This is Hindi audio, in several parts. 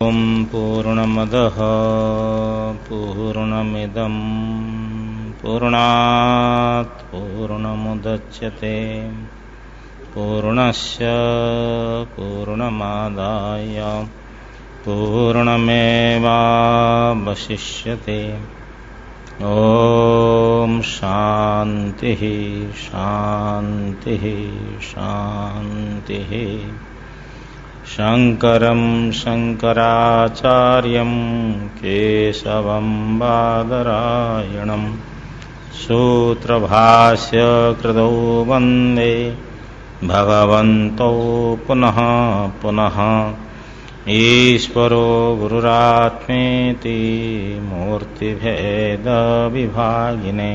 ॐ पूर्णमदः पूर्णमिदं पूर्णात् पूर्णमुदच्यते पूर्णस्य पूर्णमादाय पूर्णमेवावशिष्यते। ॐ शान्तिः शान्तिः शान्तिः। शङ्करं शङ्कराचार्यं केशवं बादरायणं सूत्रभाष्यकृतौ वन्दे भगवन्तौ पुनः पुनः। ईश्वरो गुरुरात्मेति मूर्तिभेदविभागिने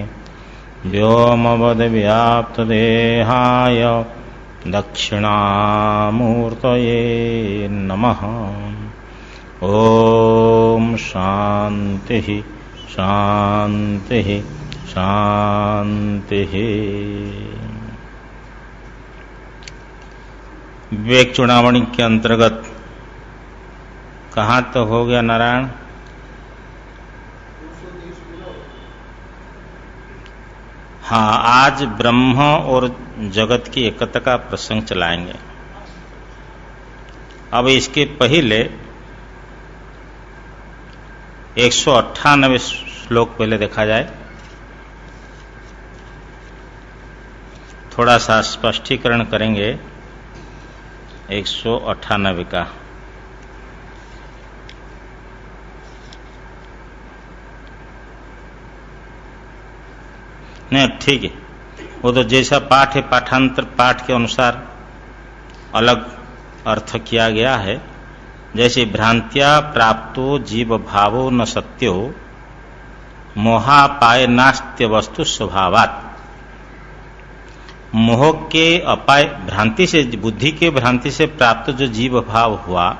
व्योमवद्व्याप्तदेहाय दक्षिणामूर्तये नमः। ॐ शान्तिः शान्तिः शान्तिः। विवेक चूड़ामणि के अंतर्गत कहाँ तो हो गया नारायण? हाँ, आज ब्रह्म और जगत की एकता का प्रसंग चलाएंगे। अब इसके पहले 198 श्लोक पहले देखा जाए, थोड़ा सा स्पष्टीकरण करेंगे 198 का। नहीं, ठीक है, वो तो जैसा पाठ है पाठांतर पाठ के अनुसार अलग अर्थ किया गया है। जैसे भ्रांत्या प्राप्तो जीव भावो न सत्यो मोहापाय नास्त्य वस्तु स्वभावात्। मोह के अपाय भ्रांति से, बुद्धि के भ्रांति से प्राप्त जो जीव भाव हुआ,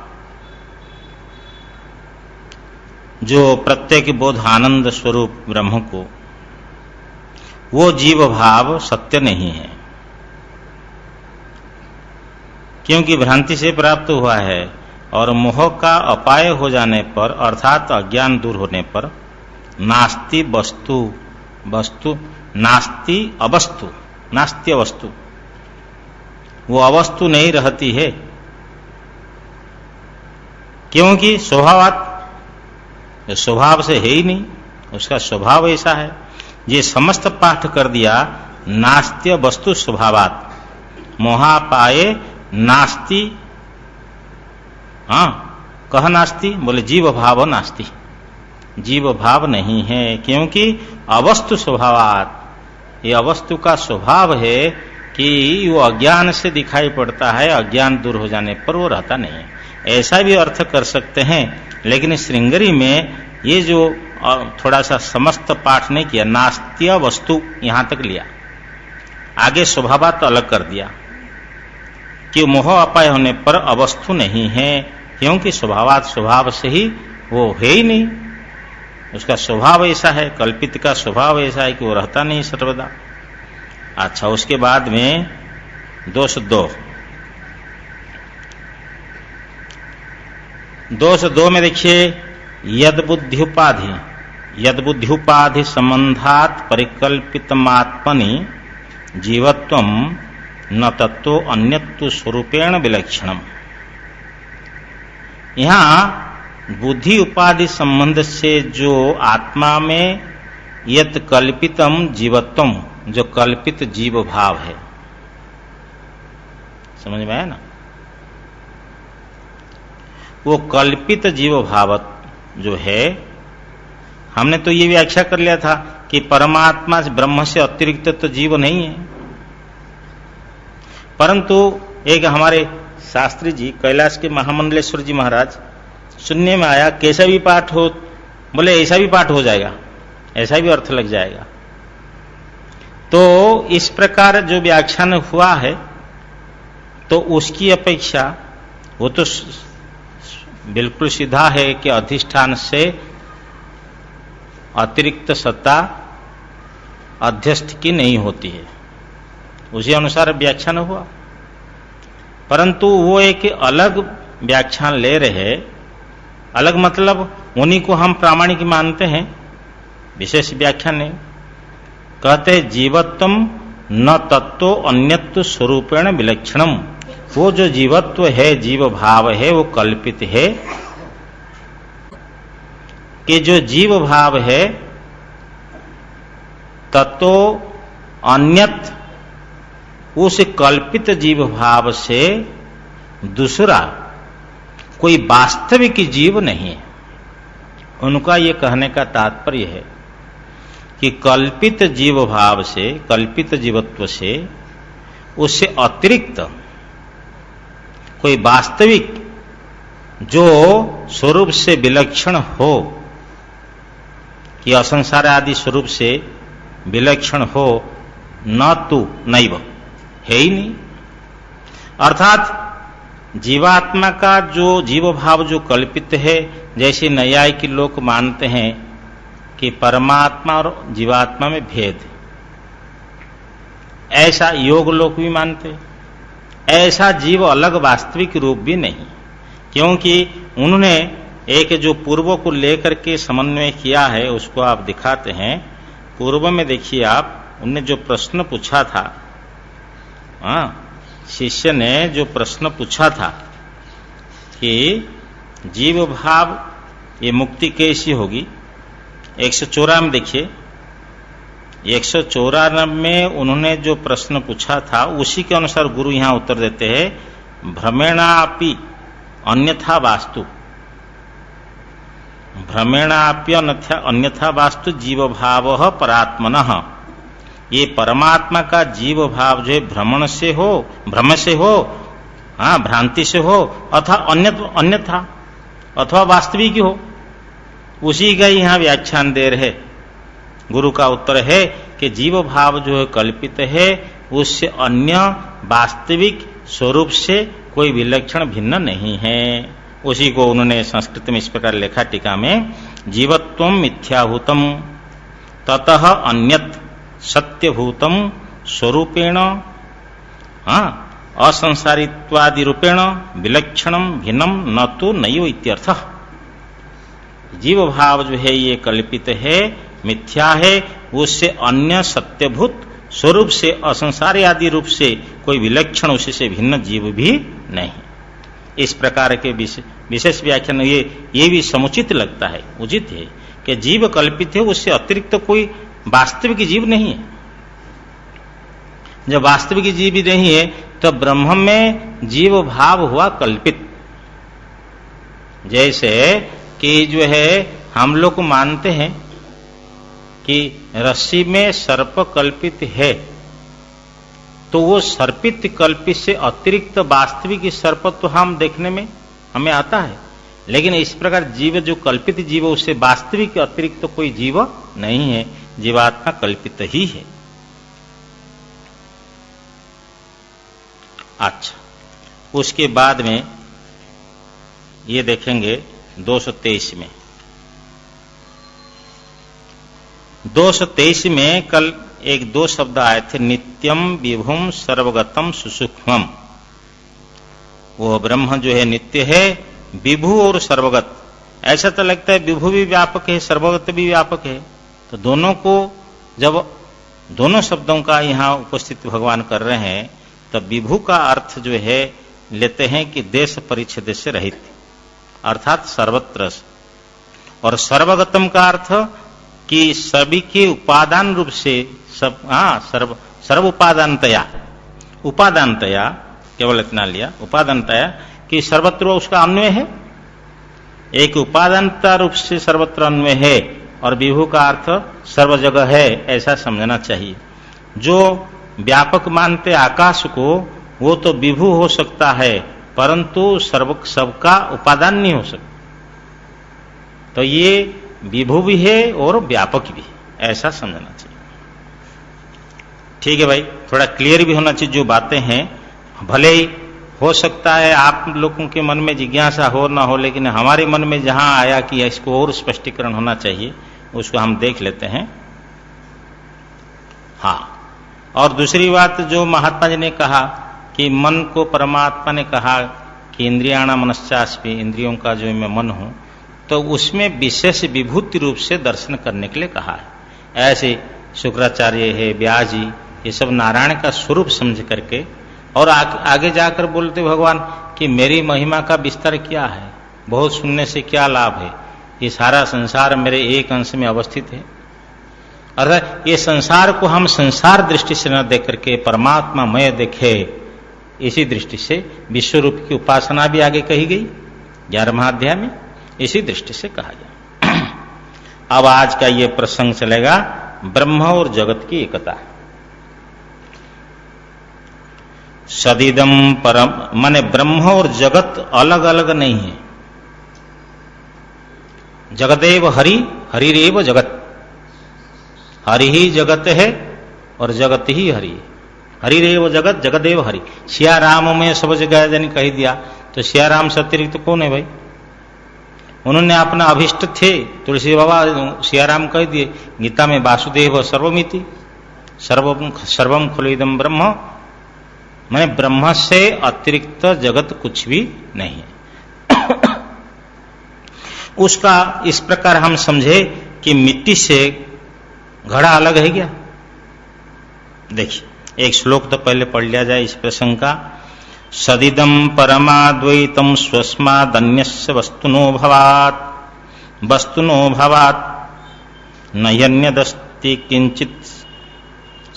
जो प्रत्येक बोध आनंद स्वरूप ब्रह्म को, वो जीव भाव सत्य नहीं है, क्योंकि भ्रांति से प्राप्त हुआ है। और मोह का अपाय हो जाने पर अर्थात अज्ञान दूर होने पर नास्ति वस्तु वस्तु नास्ति अवस्तु नास्त्य वस्तु, वो अवस्तु नहीं रहती है, क्योंकि स्वभाव से है ही नहीं, उसका स्वभाव ऐसा है। ये समस्त पाठ कर दिया नास्त्य वस्तु स्वभावात्। मोहापाये नास्ति, हाँ कह नास्ति, बोले जीव भाव नास्ति, जीव भाव नहीं है, क्योंकि अवस्तु स्वभावात्। ये अवस्तु का स्वभाव है कि वो अज्ञान से दिखाई पड़ता है, अज्ञान दूर हो जाने पर वो रहता नहीं है। ऐसा भी अर्थ कर सकते हैं, लेकिन श्रृंगरी में ये जो थोड़ा सा समस्त पाठ नहीं किया, नास्त्य वस्तु यहां तक लिया, आगे स्वभावात अलग कर दिया कि मोह अपाय होने पर अवस्तु नहीं है, क्योंकि स्वभावात स्वभाव से ही वो है ही नहीं, उसका स्वभाव ऐसा है, कल्पित का स्वभाव ऐसा है कि वो रहता नहीं सर्वदा। अच्छा, उसके बाद में दोष 2 में देखिए, यद्बुद्ध्युपाधि संबंधात परिकल्पितमात्मनि जीवत्वं न तत्तो अन्यत्व स्वरूपेण विलक्षणम। यहां बुद्धि उपाधि संबंध से जो आत्मा में यत कल्पितम जीवत्वम, जो कल्पित जीव भाव है, समझ में आया ना? वो कल्पित जीव भाव जो है, हमने तो ये व्याख्या कर लिया था कि परमात्मा ब्रह्म से अतिरिक्त तो जीव नहीं है। परंतु एक हमारे शास्त्री जी, कैलाश के महामंडलेश्वर जी महाराज, सुनने में आया कैसा भी पाठ हो, बोले ऐसा भी पाठ हो जाएगा, ऐसा भी अर्थ लग जाएगा। तो इस प्रकार जो व्याख्यान हुआ है, तो उसकी अपेक्षा वो तो बिल्कुल सीधा है कि अधिष्ठान से अतिरिक्त सत्ता अध्यस्त की नहीं होती है, उसी अनुसार व्याख्यान हुआ। परंतु वो एक अलग व्याख्यान ले रहे अलग मतलब उन्हीं को हम प्रामाणिक मानते हैं, विशेष व्याख्या नहीं। कहते जीवत्वम न तत्व अन्यत्व स्वरूपेण विलक्षणम, वो जो जीवत्व है, जीव भाव है, वो कल्पित है। कि जो जीव भाव है तत्व अन्यत, उस कल्पित जीव भाव से दूसरा कोई वास्तविक जीव नहीं है। उनका ये कहने का तात्पर्य है कि कल्पित जीव भाव से, कल्पित जीवत्व से, उससे अतिरिक्त कोई वास्तविक जो स्वरूप से विलक्षण हो, कि असंसार आदि स्वरूप से विलक्षण हो, न तू नैव, है ही नहीं। अर्थात जीवात्मा का जो जीव भाव जो कल्पित है, जैसे न्यायिक लोग मानते हैं कि परमात्मा और जीवात्मा में भेद, ऐसा योग लोग भी मानते हैं। ऐसा जीव अलग वास्तविक रूप भी नहीं, क्योंकि उन्होंने एक जो पूर्व को लेकर के समन्वय किया है, उसको आप दिखाते हैं। पूर्व में देखिए आप, उनने जो प्रश्न पूछा था, शिष्य ने जो प्रश्न पूछा था कि जीव भाव ये मुक्ति कैसी होगी, 194 में देखिए, 194 में उन्होंने जो प्रश्न पूछा था उसी के अनुसार गुरु यहां उत्तर देते हैं। भ्रमेणापि अन्यथा वास्तु, भ्रमेणापि अन्यथा वास्तु जीव भाव परात्मनः, ये परमात्मा का जीव भाव जो है भ्रमण से हो, भ्रम से हो, भ्रांति से हो, अथवा अन्यथा अथवा वास्तविक हो, उसी का यहां व्याख्यान दे रहे। गुरु का उत्तर है कि जीव भाव जो है कल्पित है, उससे अन्य वास्तविक स्वरूप से कोई विलक्षण भिन्न नहीं है। उसी को उन्होंने संस्कृत में इस प्रकार लिखा टीका में, जीवत्वम मिथ्याभूतम ततः अन्यत सत्यभूतम स्वरूपेण असंसारित्वादि रूपेण विलक्षणम भिन्नम न तो नैव इत्यर्थः। जीव भाव जो है ये कल्पित है, मिथ्या है, उससे अन्य सत्यभूत स्वरूप से, असंसारी आदि रूप से कोई विलक्षण उसी से भिन्न जीव भी नहीं। इस प्रकार के विशेष व्याख्यान ये भी समुचित लगता है, उचित है कि जीव कल्पित है, उससे अतिरिक्त तो कोई वास्तविक जीव नहीं है। जब वास्तविक जीव भी नहीं है तो ब्रह्म में जीव भाव हुआ कल्पित। जैसे कि जो है हम लोग मानते हैं कि रस्सी में सर्प कल्पित है, तो वो सर्पित कल्पित से अतिरिक्त वास्तविक सर्प तो हम देखने में हमें आता है, लेकिन इस प्रकार जीव जो कल्पित जीव, उससे वास्तविक अतिरिक्त तो कोई जीव नहीं है, जीवात्मा कल्पित ही है। अच्छा, उसके बाद में ये देखेंगे 223 में। 223 में कल एक दो शब्द आए थे, नित्यम विभुम सर्वगतम सुसूक्ष्मम। वो ब्रह्म जो है नित्य है, विभु और सर्वगत। ऐसा तो लगता है विभु भी व्यापक है, सर्वगत भी व्यापक है। तो दोनों को जब दोनों शब्दों का यहाँ उपस्थित भगवान कर रहे हैं, तब विभु का अर्थ जो है लेते हैं कि देश परिच्छेद से रहित, अर्थात सर्वत्र, और सर्वगतम का अर्थ कि सभी के उपादान रूप से, सब सर्व उपादानतया, उपादानतया केवल इतना लिया, उपादानतया कि सर्वत्र उसका अन्वय है, एक उपादानता रूप से सर्वत्र अन्वय है, और विभु का अर्थ सर्व जगह है, ऐसा समझना चाहिए। जो व्यापक मानते आकाश को, वो तो विभु हो सकता है, परंतु सबका उपादान नहीं हो सकता। तो ये विभु भी है और व्यापक भी है, ऐसा समझना चाहिए। ठीक है भाई, थोड़ा क्लियर भी होना चाहिए जो बातें हैं। भले ही हो सकता है आप लोगों के मन में जिज्ञासा हो ना हो, लेकिन हमारे मन में जहां आया कि इसको और स्पष्टीकरण होना चाहिए, उसको हम देख लेते हैं। हाँ, और दूसरी बात जो महात्मा जी ने कहा कि मन को परमात्मा ने कहा कि इंद्रियाणा मनश्चास्मि, इंद्रियों का जो मैं मन हूं, तो उसमें विशेष विभूति रूप से दर्शन करने के लिए कहा है। ऐसे शुक्राचार्य है, व्यास जी, ये सब नारायण का स्वरूप समझ करके और आगे जाकर बोलते भगवान कि मेरी महिमा का विस्तार क्या है, बहुत सुनने से क्या लाभ है, ये सारा संसार मेरे एक अंश में अवस्थित है। अर्थात ये संसार को हम संसार दृष्टि से न देख करके परमात्मा मय देखे, इसी दृष्टि से विश्व रूप की उपासना भी आगे कही गई 11वें अध्याय में, इसी दृष्टि से कहा गया। अब आज का ये प्रसंग चलेगा ब्रह्म और जगत की एकता। सदिदम परम माने ब्रह्म और जगत अलग अलग नहीं है। जगदेव हरि, हरिरेव जगत, हरि ही जगत है और जगत ही हरि है। हरिरेव जगत, जगदेव हरि। सिया राम में सब जगह यानी कह दिया, तो सिया राम से अतिरिक्त कौन है भाई? उन्होंने अपना अभिष्ट थे, तुलसी बाबा सिया राम कह दिए। गीता में वासुदेव सर्वमिति, सर्वम खलुइदम ब्रह्म, माने ब्रह्म से अतिरिक्त जगत कुछ भी नहीं है। उसका इस प्रकार हम समझे कि मिट्टी से घड़ा अलग है क्या? देखिए एक श्लोक तो पहले पढ़ लिया जाए इस प्रसंग का। सदिदम परमाद्वैतम स्वस्मादन्यस्य वस्तुनो भवात्, वस्तुनो भवात् नयन्यदस्ति किंचित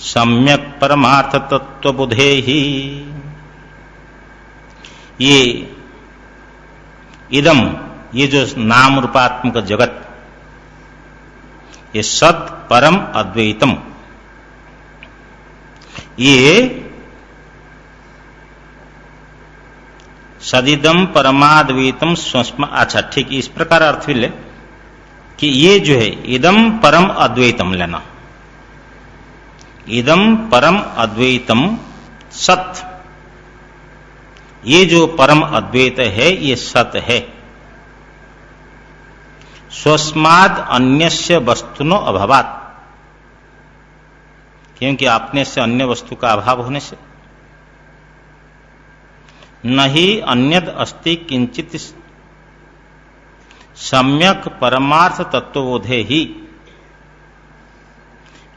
सम्यक परमार्थ तत्व बुधे ही। ये इदम, ये जो नाम रूपात्मक जगत, ये सत परम अद्वैतम, ये सदिदम परमाद्वैतम स्वस्म, अच्छा ठीक, इस प्रकार अर्थ भी ले कि ये जो है इदम परम अद्वैतम लेना, इदम परम अद्वैतम सत, ये जो परम अद्वैत है ये सत है। स्वस्माद अन्यस्य वस्तुनो अभावात्, क्योंकि अपने से अन्य वस्तु का अभाव होने से। नहीं अन्यद अस्ति किंचित सम्यक परमार्थ तत्वबोधे ही,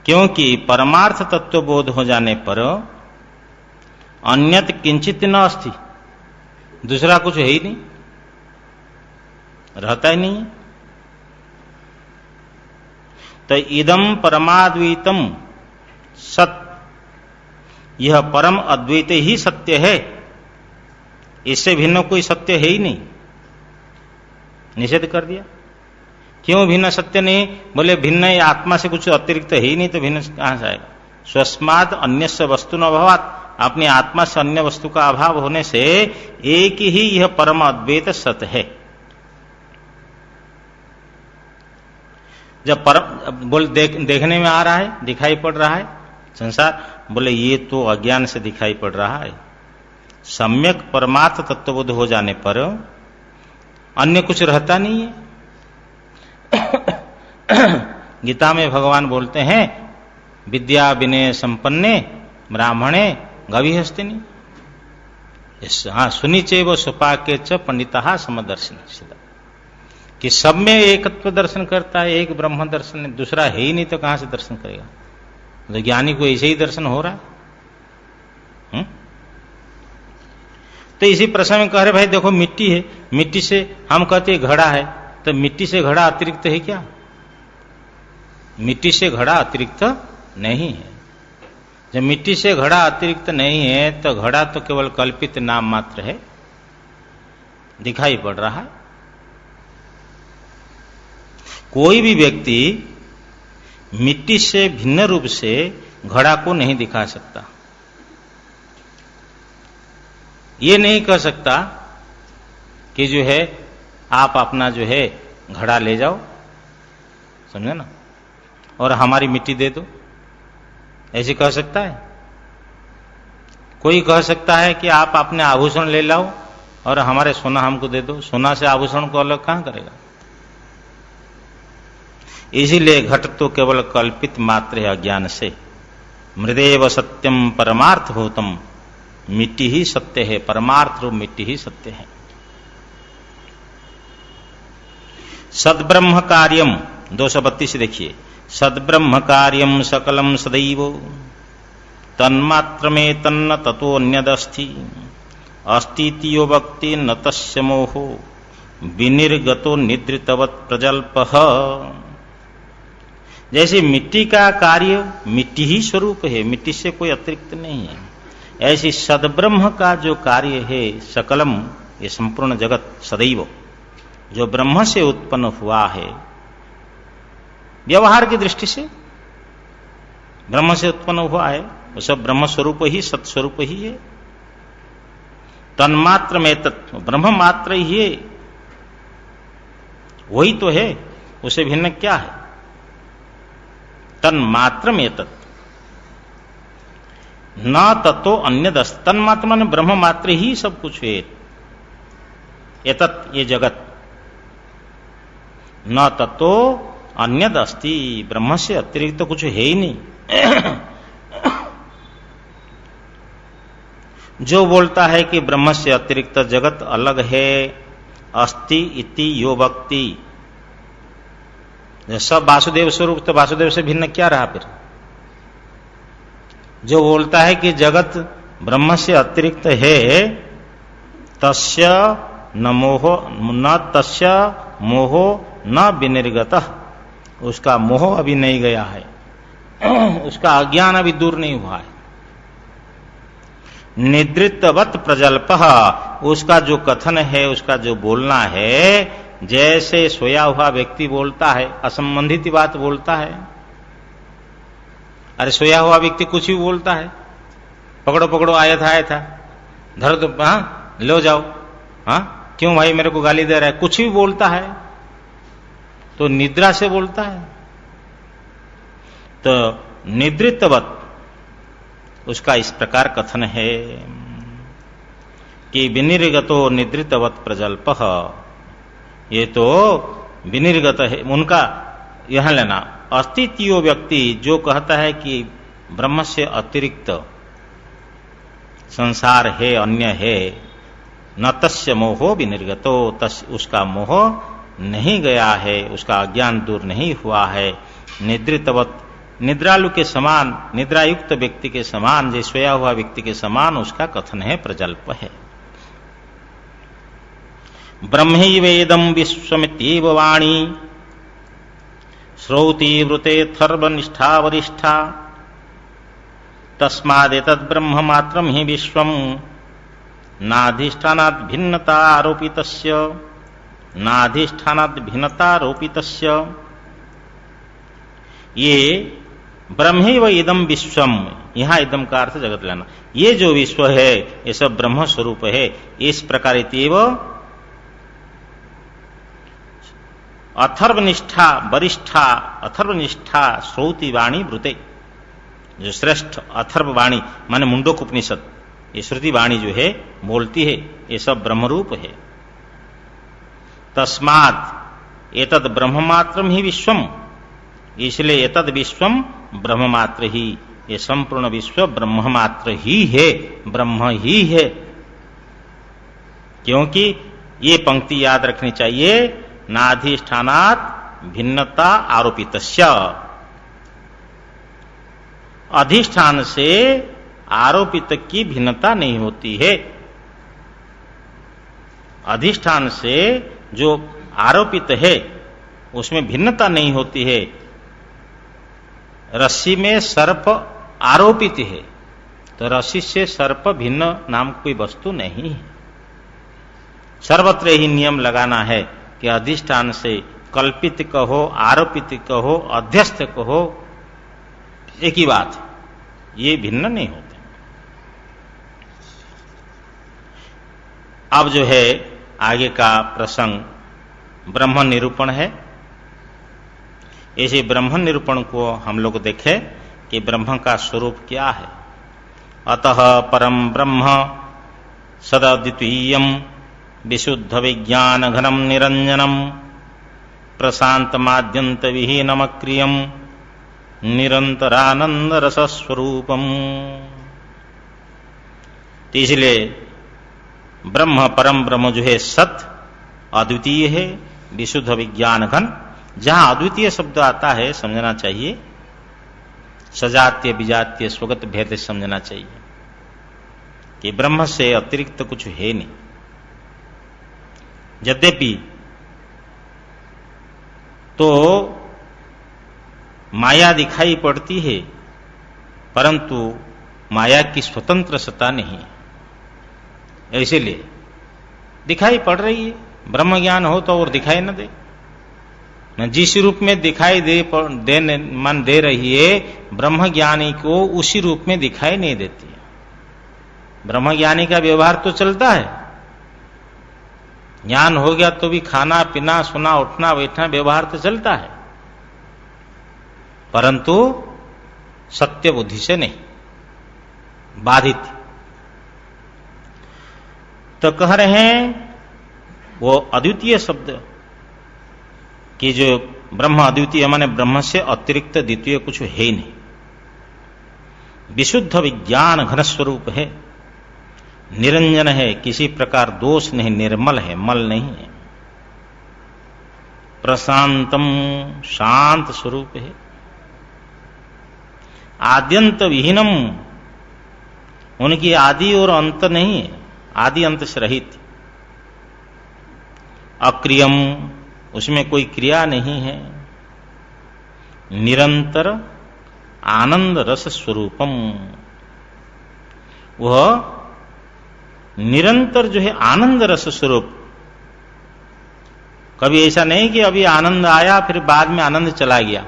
क्योंकि परमार्थ तत्वबोध हो जाने पर अन्यत किंचित न अस्ति, दूसरा कुछ है ही नहीं, रहता ही नहीं। तो इदम परमाद्वैतम सत, यह परम अद्वैत ही सत्य है, इससे भिन्न कोई सत्य है ही नहीं, निषेध कर दिया। क्यों भिन्न सत्य नहीं? बोले भिन्न आत्मा से कुछ अतिरिक्त है ही नहीं, तो भिन्न कहां से आएगा? स्वस्माद अन्यस्य वस्तु न अभावात्, अपनी आत्मा से अन्य वस्तु का अभाव होने से एक ही यह परम अद्वैत सत्य है। जब परम बोल देखने में आ रहा है, दिखाई पड़ रहा है संसार, बोले ये तो अज्ञान से दिखाई पड़ रहा है। सम्यक परमार्थ तत्वबोध हो जाने पर अन्य कुछ रहता नहीं है। गीता में भगवान बोलते हैं विद्या विनय संपन्ने ब्राह्मणे गविहस्तिनी, हाँ सुनिचे वो सुपाके च पंडिता समदर्शन, कि सब में एकत्व दर्शन करता है, एक ब्रह्म दर्शन है, दूसरा है ही नहीं तो कहां से दर्शन करेगा? तो ज्ञानी को ऐसे ही दर्शन हो रहा है। तो इसी प्रश्न में कह रहे भाई देखो मिट्टी है, मिट्टी से हम कहते हैं घड़ा है, तो मिट्टी से घड़ा अतिरिक्त है क्या? मिट्टी से घड़ा अतिरिक्त नहीं है। जब मिट्टी से घड़ा अतिरिक्त नहीं है तो घड़ा तो केवल कल्पित नाम मात्र है, दिखाई पड़ रहा है। कोई भी व्यक्ति मिट्टी से भिन्न रूप से घड़ा को नहीं दिखा सकता। ये नहीं कह सकता कि जो है आप अपना जो है घड़ा ले जाओ, समझे ना, और हमारी मिट्टी दे दो, ऐसे कह सकता है? कोई कह सकता है कि आप अपने आभूषण ले लाओ और हमारे सोना हमको दे दो, सोना से आभूषण को अलग कहां करेगा? इसीलिए घट तो केवल कल्पित मात्र है अज्ञान से। मृदेव सत्यम परमार्थ भूतम, मिट्टी ही सत्य है, परमार्थ रूप मिट्टी ही सत्य है। सद्ब्रह्म कार्यम 232 देखिए, सद्ब्रह्म कार्यम सकलम सदैव तन्मात्रमे तन्न ततोऽन्यदस्ति अस्तीतियो भक्ति न तस्य मोहो विनिर्गतो निद्रितवत् प्रजल्पः। जैसे मिट्टी का कार्य मिट्टी ही स्वरूप है, मिट्टी से कोई अतिरिक्त नहीं है, ऐसी सद्ब्रह्म का जो कार्य है सकलम, ये संपूर्ण जगत सदैव जो ब्रह्म से उत्पन्न हुआ है, व्यवहार की दृष्टि से ब्रह्म से उत्पन्न हुआ है, वो सब ब्रह्म स्वरूप ही सत्स्वरूप ही है। तन्मात्र में तत्व ब्रह्म मात्र ही है, वही तो है, उसे भिन्न क्या है। तन्मात्र में तत्व न तत्तो अन्यदस्, तन्मात्र माने ब्रह्म मात्र ही सब कुछ है। एतत् ये जगत न तत्तो अन्यद अस्ति, ब्रह्म से अतिरिक्त तो कुछ है ही नहीं। जो बोलता है कि ब्रह्म से अतिरिक्त जगत अलग है, अस्ति इति यो भक्ति, सब वासुदेव स्वरूप, तो वासुदेव से भिन्न क्या रहा फिर। जो बोलता है कि जगत ब्रह्म से अतिरिक्त है, तस्य न मोहो न तस्य मोहो न विनिर्गतः, उसका मोह अभी नहीं गया है, उसका अज्ञान अभी दूर नहीं हुआ है। निद्रितवत् प्रजल्पः, उसका जो कथन है, उसका जो बोलना है, जैसे सोया हुआ व्यक्ति बोलता है, असंबंधित बात बोलता है। अरे सोया हुआ व्यक्ति कुछ भी बोलता है, पकड़ो पकड़ो आया था धर दो, हाँ लो जाओ, हाँ क्यों भाई मेरे को गाली दे रहा है, कुछ भी बोलता है, तो निद्रा से बोलता है। तो निद्रितवत् उसका इस प्रकार कथन है कि विनिर्गतो निद्रितवत् प्रजल्पः, ये तो विनिर्गत है उनका, यह लेना अस्तित्व व्यक्ति जो कहता है कि ब्रह्म से अतिरिक्त संसार है, अन्य है, न तस्य मोहो विनिर्गतो, उसका मोह नहीं गया है, उसका अज्ञान दूर नहीं हुआ है। निद्रितवत्, निद्रालु के समान, निद्रायुक्त व्यक्ति के समान, जो सोया हुआ व्यक्ति के समान उसका कथन है, प्रजल्प है। ब्रह्मैवेदं विश्वमित्येव वाणी श्रौति वृते थर्वनिष्ठा वरिष्ठा तस्मादेतद् ब्रह्म मात्रं हि विश्वं नाधिष्ठानात् भिन्नता आरोपितस्य, नाधिष्ठानात् भिन्नता आरोपितस्य। ये ब्रह्मैव इदं विश्वम, यहां इदम का अर्थ जगत लेना, ये जो विश्व है ये सब ब्रह्म स्वरूप है। इस प्रकार अथर्वनिष्ठा वरिष्ठा, अथर्वनिष्ठा श्रौति वाणी वृते, जो श्रेष्ठ अथर्ववाणी माने मुंडोक उपनिषद, ये श्रुति वाणी जो है बोलती है, ये सब ब्रह्मरूप है। तस्मात् एतद् ब्रह्ममात्रं ही विश्वम, इसलिए एतद् विश्वम ब्रह्ममात्र ही, ये संपूर्ण विश्व ब्रह्ममात्र ही है, ब्रह्म ही है। क्योंकि ये पंक्ति याद रखनी चाहिए, नाधिष्ठानात् भिन्नता आरोपितस्य, अधिष्ठान से आरोपित की भिन्नता नहीं होती है। अधिष्ठान से जो आरोपित है उसमें भिन्नता नहीं होती है। रस्सी में सर्प आरोपित है, तो रस्सी से सर्प भिन्न नाम कोई वस्तु नहीं है। सर्वत्र ही नियम लगाना है कि अधिष्ठान से कल्पित कहो, आरोपित कहो, अध्यस्त कहो, एक ही बात, ये भिन्न नहीं होते। अब जो है आगे का प्रसंग ब्रह्म निरूपण है। इसी ब्रह्म निरूपण को हम लोग देखें कि ब्रह्म का स्वरूप क्या है। अतः परम ब्रह्म सदद्वितीयम् विशुद्ध विज्ञान घनम निरंजनम प्रशांत माद्यंत विहीनमक्रियम निरंतरानंद रस स्वरूपम। इसलिए ब्रह्म, परम ब्रह्म जो है सत, अद्वितीय है, विशुद्ध विज्ञान घन। जहां अद्वितीय शब्द आता है समझना चाहिए सजातीय विजातीय स्वगत भेद समझना चाहिए कि ब्रह्म से अतिरिक्त कुछ है नहीं। यद्यपि तो माया दिखाई पड़ती है परंतु माया की स्वतंत्र सत्ता नहीं है, इसीलिए दिखाई पड़ रही है। ब्रह्म ज्ञान हो तो और दिखाई न दे, न जिस रूप में दिखाई देने मन दे रही है ब्रह्म ज्ञानी को उसी रूप में दिखाई नहीं देती है। ब्रह्म ज्ञानी का व्यवहार तो चलता है, ज्ञान हो गया तो भी खाना पीना सोना उठना बैठना व्यवहार तो चलता है, परंतु सत्य बुद्धि से नहीं, बाधित। तो कह रहे हैं वो अद्वितीय शब्द कि जो ब्रह्म अद्वितीय माने ब्रह्म से अतिरिक्त द्वितीय कुछ है ही नहीं। विशुद्ध विज्ञान घन स्वरूप है, निरंजन है, किसी प्रकार दोष नहीं, निर्मल है, मल नहीं है, प्रशांतम शांत स्वरूप है, आद्यंत विहीनम, उनकी आदि और अंत नहीं है, आदि अंत से रहित, अक्रियम, उसमें कोई क्रिया नहीं है, निरंतर आनंद रस स्वरूपम, वह निरंतर जो है आनंद रस स्वरूप। कभी ऐसा नहीं कि अभी आनंद आया फिर बाद में आनंद चला गया।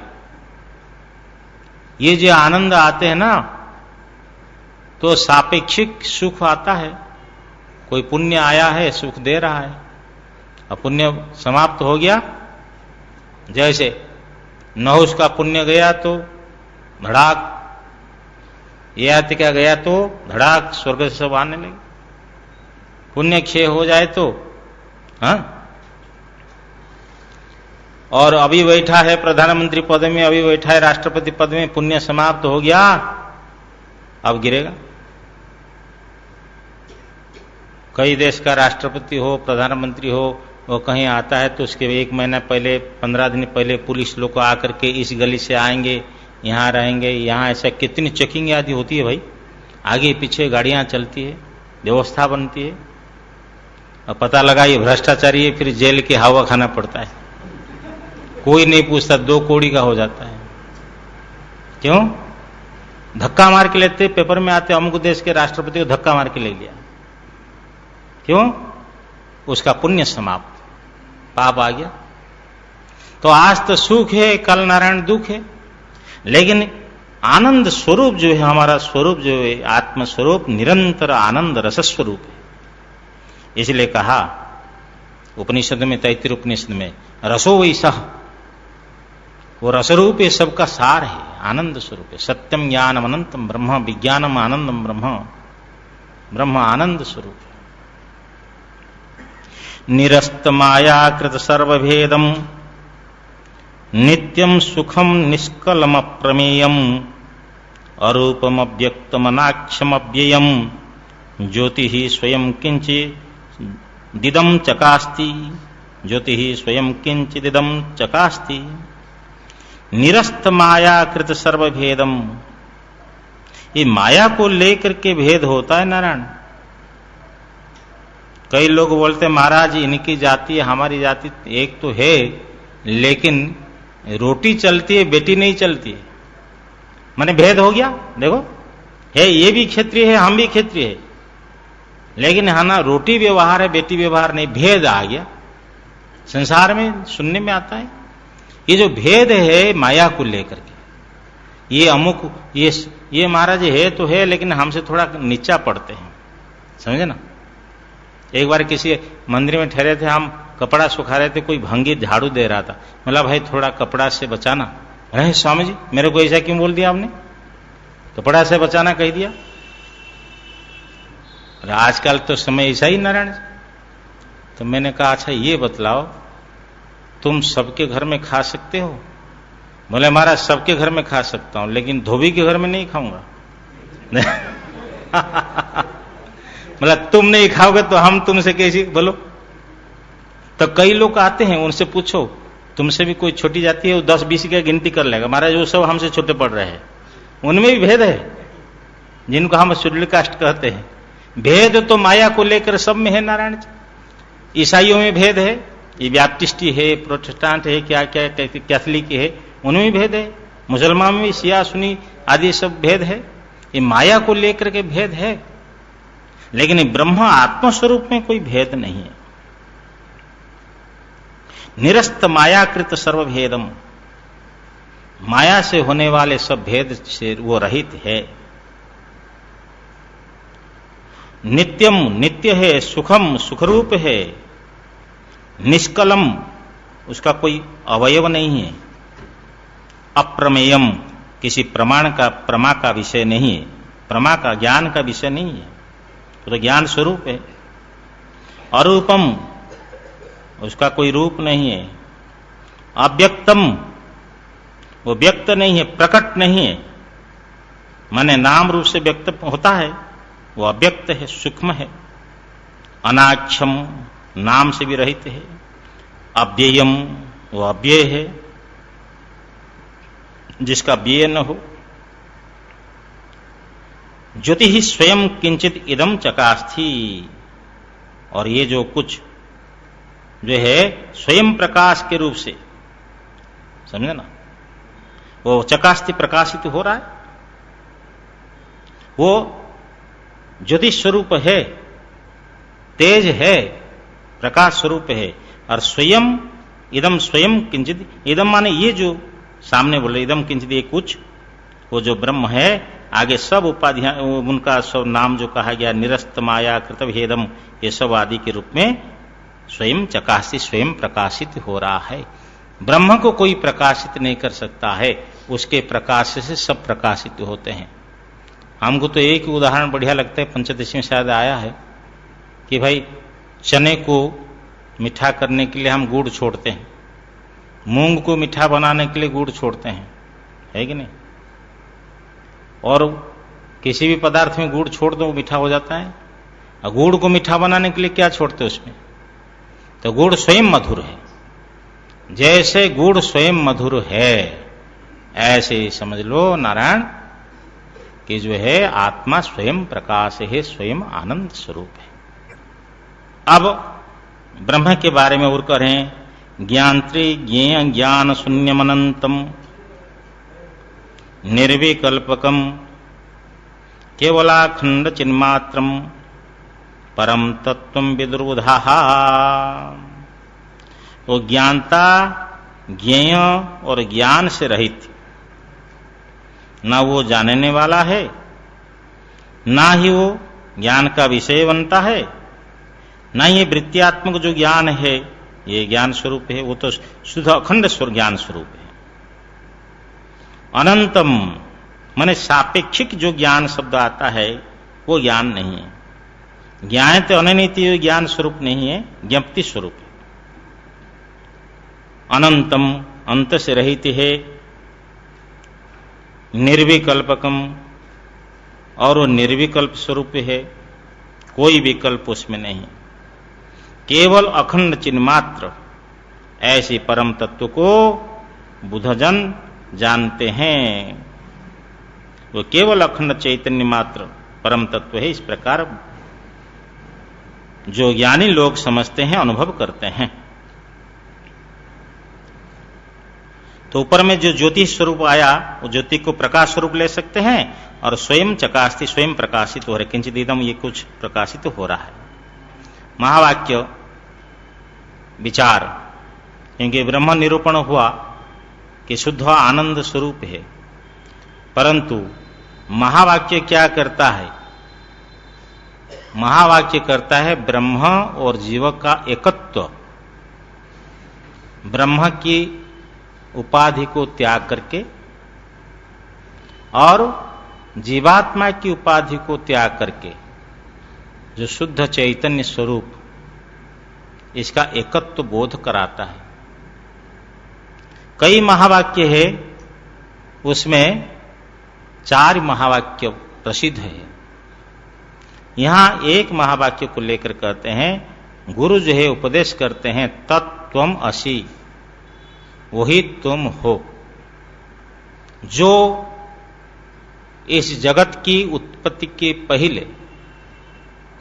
ये जो आनंद आते हैं ना तो सापेक्षिक सुख आता है, कोई पुण्य आया है सुख दे रहा है, अब पुण्य समाप्त हो गया, जैसे नहुष का पुण्य गया तो धड़ाक, ययाति का गया तो धड़ाक स्वर्ग से सब आने लगे, पुण्य क्षय हो जाए तो हाँ। और अभी बैठा है प्रधानमंत्री पद में, अभी बैठा है राष्ट्रपति पद में, पुण्य समाप्त हो गया, अब गिरेगा। कई देश का राष्ट्रपति हो प्रधानमंत्री हो वो कहीं आता है तो उसके 1 महीना पहले 15 दिन पहले पुलिस लोग को आकर के इस गली से आएंगे, यहाँ रहेंगे, यहाँ ऐसा कितनी चेकिंग आदि होती है भाई, आगे पीछे गाड़ियां चलती है, व्यवस्था बनती है, और पता लगा ये भ्रष्टाचारी है फिर जेल की हवा खाना पड़ता है, कोई नहीं पूछता, 2 कौड़ी का हो जाता है। क्यों? धक्का मार के लेते, पेपर में आते अमुक देश के राष्ट्रपति को धक्का मार के ले लिया, क्यों? उसका पुण्य समाप्त, पाप आ गया। तो आज तो सुख है, कल नारायण दुख है, लेकिन आनंद स्वरूप जो है, हमारा स्वरूप जो है आत्म स्वरूप निरंतर आनंद रस स्वरूप है। इसलिए कहा उपनिषद में, तैत्तिरीय उपनिषद में, रसो वैसा, वो रसरूप है, सबका सार है, आनंद स्वरूप है। सत्यम ज्ञानम अनंतम ब्रह्म, विज्ञानम आनंदम ब्रह्म, ब्रह्म आनंद स्वरूप है। निरस्त मायाकृत सर्वभेदम नित्यम सुखम निष्कलम अप्रमेयम अरूपम अव्यक्तम अनाक्षम अव्ययम ज्योति ही स्वयं किंचिदिदम चकास्ति, ज्योति ही स्वयं किंचिदिदम चकास्ति। निरस्त मायाकृत सर्वभेदम, ये माया को लेकर के भेद होता है नारायण। कई लोग बोलते महाराज इनकी जाति हमारी जाति एक तो है, लेकिन रोटी चलती है बेटी नहीं चलती है, माने भेद हो गया। देखो है, ये भी क्षत्रिय है हम भी क्षत्रिय है, लेकिन है ना रोटी व्यवहार है बेटी व्यवहार नहीं, भेद आ गया संसार में, सुनने में आता है। ये जो भेद है माया को लेकर के, ये अमुक ये महाराज है तो है लेकिन हमसे थोड़ा नीचा पड़ते हैं, समझे ना। एक बार किसी मंदिर में ठहरे थे, हम कपड़ा सुखा रहे थे, कोई भंगी झाड़ू दे रहा था, बोला भाई थोड़ा कपड़ा से बचाना। अरे स्वामी जी मेरे को ऐसा क्यों बोल दिया आपने, कपड़ा से बचाना कह दिया। अरे आजकल तो समय ऐसा ही नारायण। तो मैंने कहा अच्छा ये बतलाओ तुम सबके घर में खा सकते हो? बोले महाराज सबके घर में खा सकता हूं लेकिन धोबी के घर में नहीं खाऊंगा। मतलब तुम नहीं खाओगे तो हम तुमसे कैसी, बोलो तो कई लोग आते हैं, उनसे पूछो तुमसे भी कोई छोटी जाती है, वो 10-20 की गिनती कर लेगा, महाराज वो सब हमसे छोटे पड़ रहे हैं। उनमें भी भेद है, जिनको हम शेड्यूल कास्ट कहते हैं। भेद तो माया को लेकर सब में है नारायण जी। ईसाइयों में भेद है, ये बैप्टिस्टी है, प्रोटेस्टेंट है, क्या क्या कैथलिक है, उनमें भी भेद है। मुसलमान में शिया सुन्नी आदि सब भेद है। ये माया को लेकर के भेद है, लेकिन ब्रह्म आत्म स्वरूप में कोई भेद नहीं है। निरस्त मायाकृत सर्वभेदम, माया से होने वाले सब भेद से वो रहित है। नित्यम नित्य है, सुखम सुखरूप है, निष्कलम उसका कोई अवयव नहीं है, अप्रमेयम किसी प्रमा का विषय नहीं है, प्रमा का ज्ञान का विषय नहीं है, तो ज्ञान स्वरूप है। अरूपम उसका कोई रूप नहीं है, अव्यक्तम वो व्यक्त नहीं है, प्रकट नहीं है, माने नाम रूप से व्यक्त होता है, वो अव्यक्त है, सूक्ष्म है। अनाक्षम नाम से भी रहित है। अव्ययम वो अव्यय है, जिसका व्यय न हो। ज्योति ही स्वयं किंचित इदम चकास्थी, और ये जो कुछ जो है स्वयं प्रकाश के रूप से, समझे ना, वो चकास्थी प्रकाशित हो रहा है, वो ज्योति स्वरूप है, तेज है, प्रकाश स्वरूप है। और स्वयं इदम स्वयं किंचित, इदम माने ये जो सामने बोले इदम किंचित ये कुछ, वो जो ब्रह्म है, आगे सब उपाधियां उनका सब नाम जो कहा गया निरस्त माया कृत भेदम, ये सब आदि के रूप में स्वयं चकाशित स्वयं प्रकाशित हो रहा है। ब्रह्म को कोई प्रकाशित नहीं कर सकता है, उसके प्रकाश से सब प्रकाशित होते हैं। हमको तो एक ही उदाहरण बढ़िया लगता है, पंचदशी में शायद आया है कि भाई चने को मीठा करने के लिए हम गुड़ छोड़ते हैं, मूंग को मीठा बनाने के लिए गुड़ छोड़ते हैं, है कि नहीं? और किसी भी पदार्थ में गुड़ छोड़ दो वो मीठा हो जाता है। और गुड़ को मीठा बनाने के लिए क्या छोड़ते उसमें? तो गुड़ स्वयं मधुर है। जैसे गुड़ स्वयं मधुर है, ऐसे ही समझ लो नारायण कि जो है आत्मा स्वयं प्रकाश है, स्वयं आनंद स्वरूप है। अब ब्रह्म के बारे में और करें, ज्ञात्री ज्ञेय ज्ञान शून्यमनंतम निर्विकल्पकम केवलाखंड चिन्मात्रम परम तत्व विदुर्बुधा। वो ज्ञानता ज्ञेय और ज्ञान से रहित, ना वो जानने वाला है, ना ही वो ज्ञान का विषय बनता है, ना ये वृत्त्यात्मक जो ज्ञान है ये ज्ञान स्वरूप है, वो तो शुद्ध अखंड ज्ञान स्वरूप है। अनंतम माने सापेक्षिक जो ज्ञान शब्द आता है वो ज्ञान नहीं है। ज्ञान तो अनित्य ज्ञान स्वरूप नहीं है, ज्ञप्ति स्वरूप है। अनंतम अंत से रहित है, निर्विकल्पकम और वो निर्विकल्प स्वरूप है, कोई विकल्प उसमें नहीं, केवल अखंड चिन्ह मात्र। ऐसे परम तत्व को बुद्धजन जानते हैं, वो केवल अखंड चैतन्य मात्र परम तत्व है। इस प्रकार जो ज्ञानी लोग समझते हैं, अनुभव करते हैं। तो ऊपर में जो ज्योति स्वरूप आया, वो ज्योति को प्रकाश स्वरूप ले सकते हैं, और स्वयं चकास्ति स्वयं प्रकाशित हो रहे, किंचित इदम ये कुछ प्रकाशित हो रहा है। महावाक्य विचार, क्योंकि ब्रह्म निरूपण हुआ कि शुद्ध आनंद स्वरूप है, परंतु महावाक्य क्या करता है? महावाक्य करता है ब्रह्म और जीव का एकत्व, ब्रह्म की उपाधि को त्याग करके और जीवात्मा की उपाधि को त्याग करके जो शुद्ध चैतन्य स्वरूप, इसका एकत्व बोध कराता है। कई महावाक्य है, उसमें 4 महावाक्य प्रसिद्ध है। यहां एक महावाक्य को लेकर कहते हैं गुरु जो है उपदेश करते हैं, तत्त्वम असि, वही तुम हो। जो इस जगत की उत्पत्ति के पहले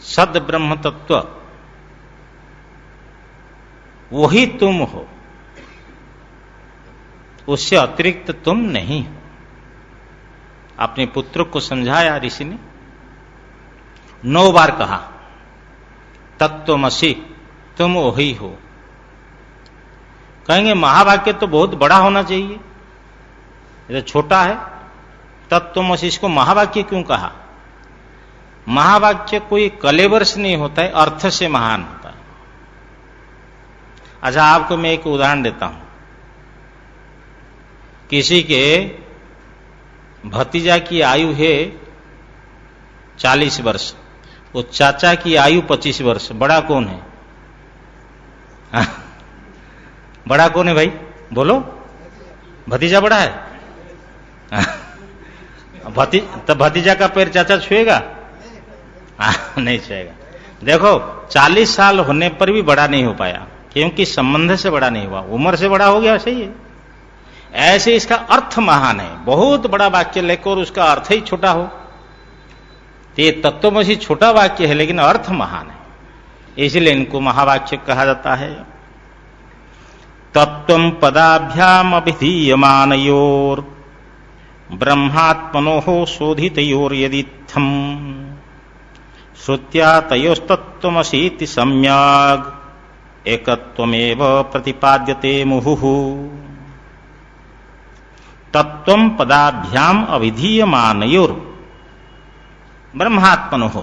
सद ब्रह्म तत्व, वही तुम हो, उससे अतिरिक्त तुम नहीं हो। अपने पुत्र को समझाया ऋषि ने, 9 बार कहा तत्त्वमसि, तुम वही हो। कहेंगे महावाक्य तो बहुत बड़ा होना चाहिए, ये तो छोटा है। तत्त्वमसि, इसको महावाक्य क्यों कहा? महावाक्य कोई कलेवर्स नहीं होता है, अर्थ से महान होता है। अच्छा, आपको मैं एक उदाहरण देता हूं। किसी के भतीजा की आयु है 40 वर्ष, वो चाचा की आयु 25 वर्ष, बड़ा कौन है? बड़ा कौन है भाई? बोलो। भतीजा बड़ा है? भतीजा का पैर चाचा छुएगा? नहीं छुएगा। देखो, 40 साल होने पर भी बड़ा नहीं हो पाया, क्योंकि संबंध से बड़ा नहीं हुआ, उम्र से बड़ा हो गया, सही है। ऐसे इसका अर्थ महान है। बहुत बड़ा वाक्य लेकर उसका अर्थ ही छोटा हो, तो ये तत्त्वमसि छोटा वाक्य है, लेकिन अर्थ महान है, इसलिए इनको महावाक्य कहा जाता है। तत्त्वं पदाभ्याम अभिधीयमानयोर ब्रह्मात्मनोः शोधितयोर यदित्थम श्रुत्या तयोस्तत्त्वमसीति सम्यग् एकत्वमेव प्रतिपाद्यते मुहुः। तत्त्वं पदाभ्याम अभिधीयमानयोर ब्रह्मात्मनोः,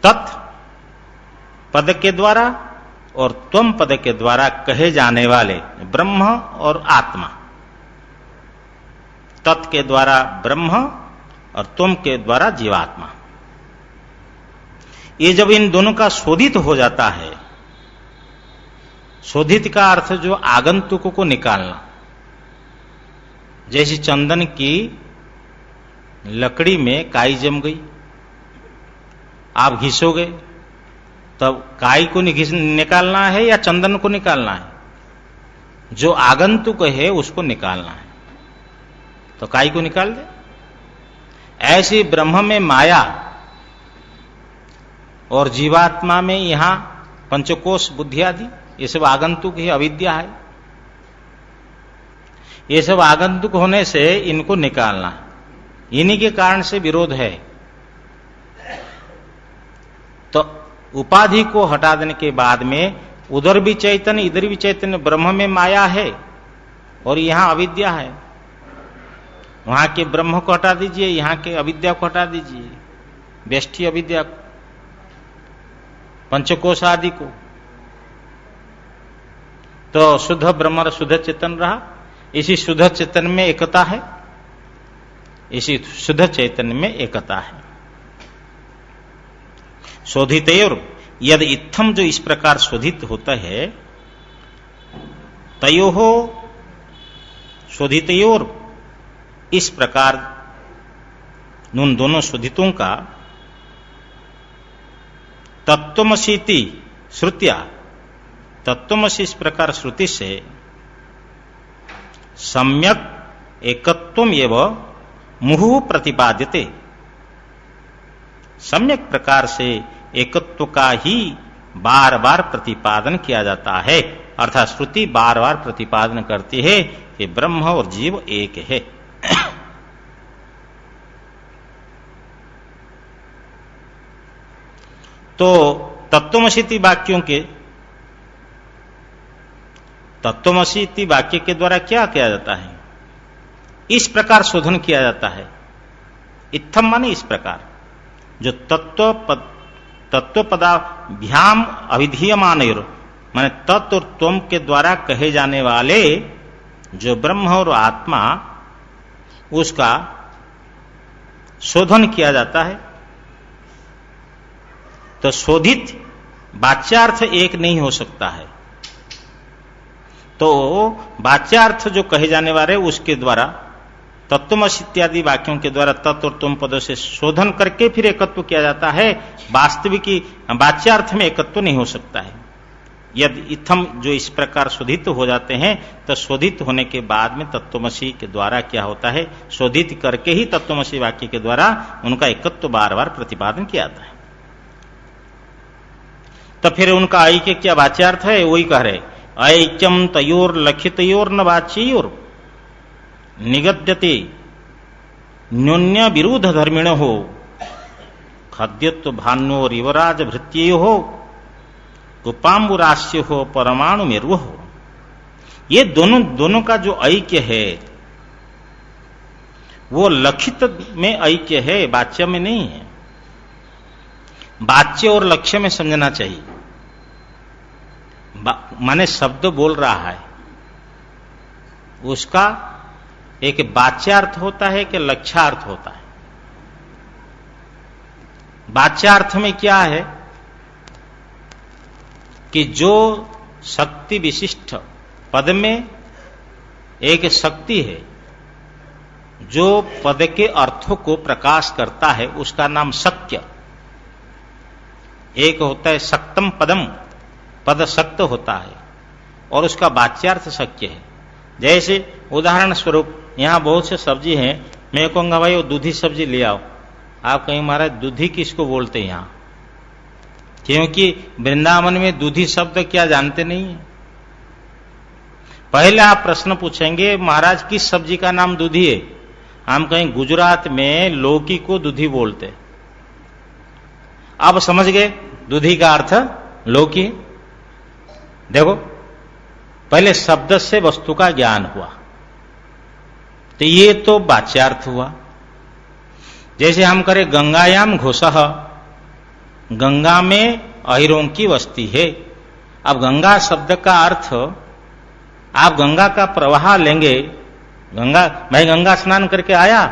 तत् पद के द्वारा और त्वम पद के द्वारा कहे जाने वाले ब्रह्म और आत्मा, तत् के द्वारा ब्रह्म और तुम के द्वारा जीवात्मा, ये जब इन दोनों का शोधित हो जाता है, शोधित का अर्थ जो आगंतुक को निकालना, जैसे चंदन की लकड़ी में काई जम गई, आप घिसोगे तब काई को निकालना है या चंदन को निकालना है? जो आगंतुक है उसको निकालना है, तो काई को निकाल दे। ऐसी ब्रह्म में माया और जीवात्मा में यहां पंचकोश बुद्धि आदि, ये सब आगंतुक है, अविद्या है। ये सब आगंतुक होने से इनको निकालना है, इन्हीं के कारण से विरोध है। तो उपाधि को हटा देने के बाद में उधर भी चैतन्य इधर भी चैतन्य, ब्रह्म में माया है और यहां अविद्या है। वहां के ब्रह्म को हटा दीजिए, यहां के अविद्या को हटा दीजिए, व्यष्टि अविद्या को, पंचकोश आदि को, तो शुद्ध ब्रह्म और शुद्ध चेतन रहा। इसी शुद्ध चेतन में एकता है, इसी शुद्ध चैतन्य में एकता है। शोधितयोर यद इत्थम, जो इस प्रकार शोधित होता है, तयोहो शोधितयोर, इस प्रकार उन दोनों शोधितों का तत्त्वमसीति श्रुत्या, तत्त्वमसि इस प्रकार श्रुति से सम्यक एकत्वम एव मुहुः प्रतिपाद्यते, सम्यक प्रकार से एकत्व का ही बार बार प्रतिपादन किया जाता है। अर्थात श्रुति बार बार प्रतिपादन करती है कि ब्रह्म और जीव एक है। तो तत्त्वमसीति वाक्यों के, तत्त्वमसीति वाक्य के द्वारा क्या किया जाता है? इस प्रकार शोधन किया जाता है। इत्थम माने इस प्रकार, जो तत्व पदाभ्याम अभिधीयमानयोर, माने तत्व और त्वम के द्वारा कहे जाने वाले जो ब्रह्म और आत्मा, उसका शोधन किया जाता है। तो शोधित वाच्यार्थ एक नहीं हो सकता है, तो वाच्यार्थ जो कहे जाने वाले उसके द्वारा तत्वमसि इत्यादि वाक्यों के द्वारा तत्व और तुम पदों से शोधन करके फिर एकत्व किया जाता है। वास्तविक वाच्यार्थ में एकत्व नहीं हो सकता है। यदि इत्थम जो इस प्रकार शोधित हो जाते हैं तो शोधित होने के बाद में तत्वमसि के द्वारा क्या होता है, शोधित करके ही तत्वमसि वाक्य के द्वारा उनका एकत्व बार बार प्रतिपादन किया जाता है। तो फिर उनका ऐक्य क्या वाच्यार्थ है, वही कह रहे ऐक्यम तयोर लक्षितयोर न वाच्योर निगद्यते न्योन्य विरोध धर्मिण हो खद्यत्व भान्योर युवराज भृत्यो हो गोपाम्बुरास्य हो परमाणु मेरु हो। ये दोनों का जो ऐक्य है वो लक्षित में ऐक्य है, वाच्य में नहीं है। वाच्य और लक्ष्य में समझना चाहिए। माने शब्द बोल रहा है, उसका एक वाच्यार्थ होता है कि लक्ष्यार्थ होता है। वाच्यार्थ में क्या है कि जो शक्ति विशिष्ट पद में एक शक्ति है जो पद के अर्थों को प्रकाश करता है, उसका नाम शक्य। एक होता है शक्तम पदम, पद शक्त होता है, और उसका वाच्यार्थ शक्य है। जैसे उदाहरण स्वरूप यहां बहुत से सब्जी हैं, मैं कहूंगा भाई वो दूधी सब्जी ले आओ, आप कहीं महाराज दूधी किसको बोलते हैं यहां, क्योंकि वृंदावन में दूधी शब्द क्या जानते नहीं है। पहले आप प्रश्न पूछेंगे महाराज किस सब्जी का नाम दूधी है, हम कहीं गुजरात में लौकी को दूधी बोलते। आप समझ गए दूधी का अर्थ लौकी। देखो पहले शब्द से वस्तु का ज्ञान हुआ, तो ये तो वाच्यार्थ हुआ। जैसे हम करें गंगायाम घोषः, गंगा में अहिरों की वस्ती है। अब गंगा शब्द का अर्थ, आप गंगा का प्रवाह लेंगे, गंगा भाई गंगा स्नान करके आया,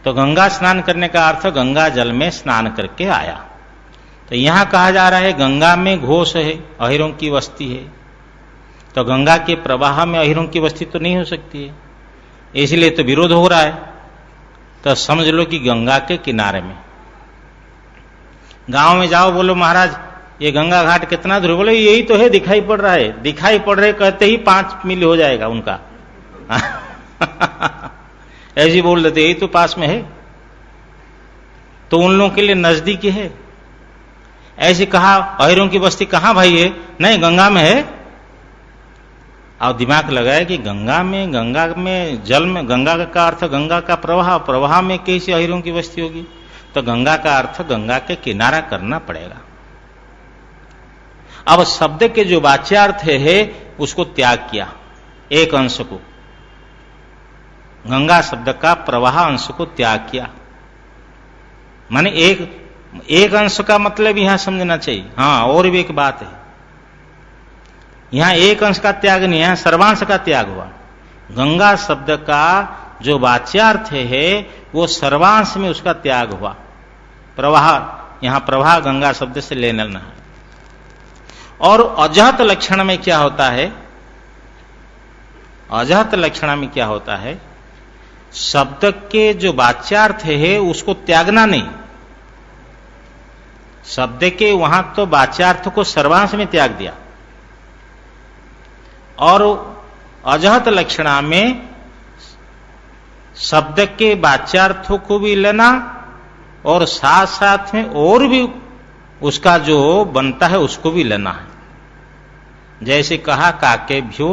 तो गंगा स्नान करने का अर्थ गंगा जल में स्नान करके आया। तो यहां कहा जा रहा है गंगा में घोष है, अहिरों की वस्ती है, तो गंगा के प्रवाह में अहिरों की वस्ती तो नहीं हो सकती है, इसलिए तो विरोध हो रहा है। तो समझ लो कि गंगा के किनारे में, गांव में जाओ, बोलो महाराज ये गंगा घाट कितना दूर, बोले यही तो है, दिखाई पड़ रहा है। दिखाई पड़ रहे कहते ही 5 मील हो जाएगा उनका ऐसे बोल देते यही तो पास में है, तो उन लोगों के लिए नजदीकी है। ऐसे कहा अहिरों की बस्ती कहां भाई है, नहीं गंगा में है। और दिमाग लगाया कि गंगा में जल में, गंगा का अर्थ गंगा का प्रवाह, प्रवाह में कैसे अहिरों की बस्ती होगी, तो गंगा का अर्थ गंगा के किनारा करना पड़ेगा। अब शब्द के जो वाच्यार्थ है उसको त्याग किया, एक अंश को, गंगा शब्द का प्रवाह अंश को त्याग किया। माने एक अंश का मतलब यहां समझना चाहिए। हाँ, और भी एक बात है, यहां एक अंश का त्याग नहीं, यहां सर्वांश का त्याग हुआ। गंगा शब्द का जो वाच्यार्थ है वो सर्वांश में उसका त्याग हुआ। प्रवाह, यहां प्रवाह गंगा शब्द से लेना है। और अजहत लक्षण में क्या होता है, अजहत लक्षण में क्या होता है, शब्द के जो वाच्यार्थ है उसको त्यागना नहीं। शब्द के वहां तो वाच्यार्थ को सर्वांश में त्याग दिया, और अजहत लक्षणा में शब्द के वाच्यार्थों को भी लेना और साथ साथ में और भी उसका जो बनता है उसको भी लेना है। जैसे कहा काकेभ्यो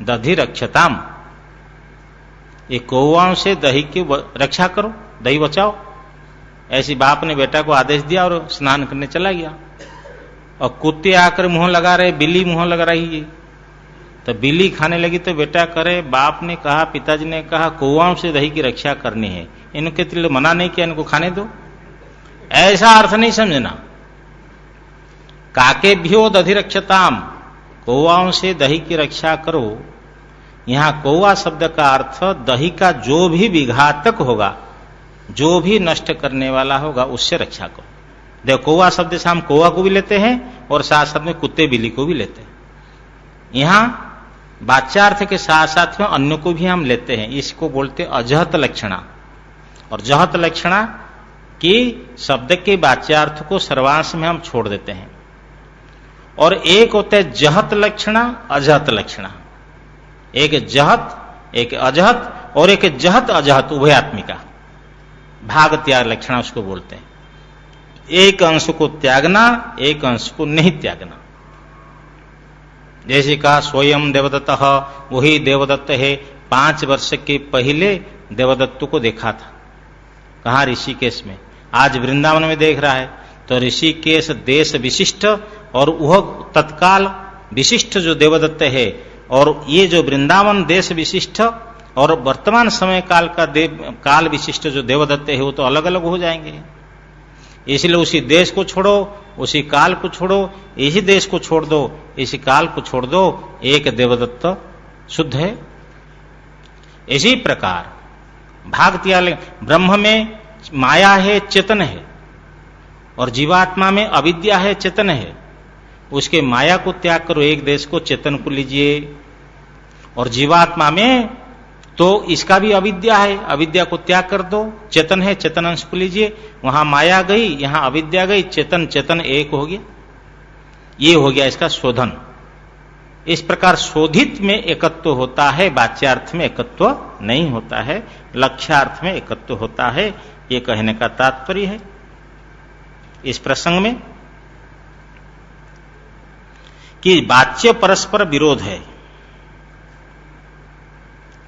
दधि रक्षताम, ये कौवाओं से दही की रक्षा करो, दही बचाओ। ऐसी बाप ने बेटा को आदेश दिया और स्नान करने चला गया, और कुत्ते आकर मुंह लगा रहे, बिल्ली मुंह लगा रही है, तो बिल्ली खाने लगी तो बेटा करे, बाप ने कहा, पिताजी ने कहा कौवाओं से दही की रक्षा करनी है, इनके लिए मना नहीं किया, इनको खाने दो। ऐसा अर्थ नहीं समझना। काकेभ्यो दधि रक्षताम, कौवाओं से दही की रक्षा करो। यहां कौवा शब्द का अर्थ दही का जो भी विघातक होगा, जो भी नष्ट करने वाला होगा, उससे रक्षा करो। देखो कौवा शब्द से हम कौवा को भी लेते हैं और साथ साथ में कुत्ते बिल्ली को भी लेते हैं। यहां वाच्यार्थ के साथ साथ में अन्य को भी हम लेते हैं। इसको बोलते अजहत लक्षणा। और जहत लक्षणा कि शब्द के वाच्यार्थ को सर्वांश में हम छोड़ देते हैं। और एक होता है जहत लक्षणा, अजहत लक्षणा। एक जहत, एक अजहत, और एक जहत अजहत उभयात्मिका भाग त्याग लक्षणा उसको बोलते हैं। एक अंश को त्यागना, एक अंश को नहीं त्यागना। जैसे कहा स्वयं देवदत्त, वही देवदत्त है। 5 वर्ष के पहले देवदत्त को देखा था। कहाँ? ऋषिकेश में। आज वृंदावन में देख रहा है। तो ऋषिकेश देश विशिष्ट और वह तत्काल विशिष्ट जो देवदत्त है, और ये जो वृंदावन देश विशिष्ट और वर्तमान समय काल का काल विशिष्ट जो देवदत्त है, वो तो अलग अलग हो जाएंगे। इसलिए उसी देश को छोड़ो, उसी काल को छोड़ो, इसी देश को छोड़ दो, इसी काल को छोड़ दो, एक देवदत्त शुद्ध है। इसी प्रकार भाग त्याग, ब्रह्म में माया है, चेतन है, और जीवात्मा में अविद्या है, चेतन है। उसके माया को त्याग करो, एक देश को, चेतन को लीजिए। और जीवात्मा में तो इसका भी अविद्या है, अविद्या को त्याग कर दो, चेतन है, चेतन अंश को लीजिए। वहां माया गई, यहां अविद्या गई, चेतन चेतन एक हो गया। ये हो गया इसका शोधन। इस प्रकार शोधित में एकत्व होता है, वाच्यार्थ में एकत्व नहीं होता है, लक्ष्यार्थ में एकत्व होता है। ये कहने का तात्पर्य है इस प्रसंग में कि वाच्य परस्पर विरोध है।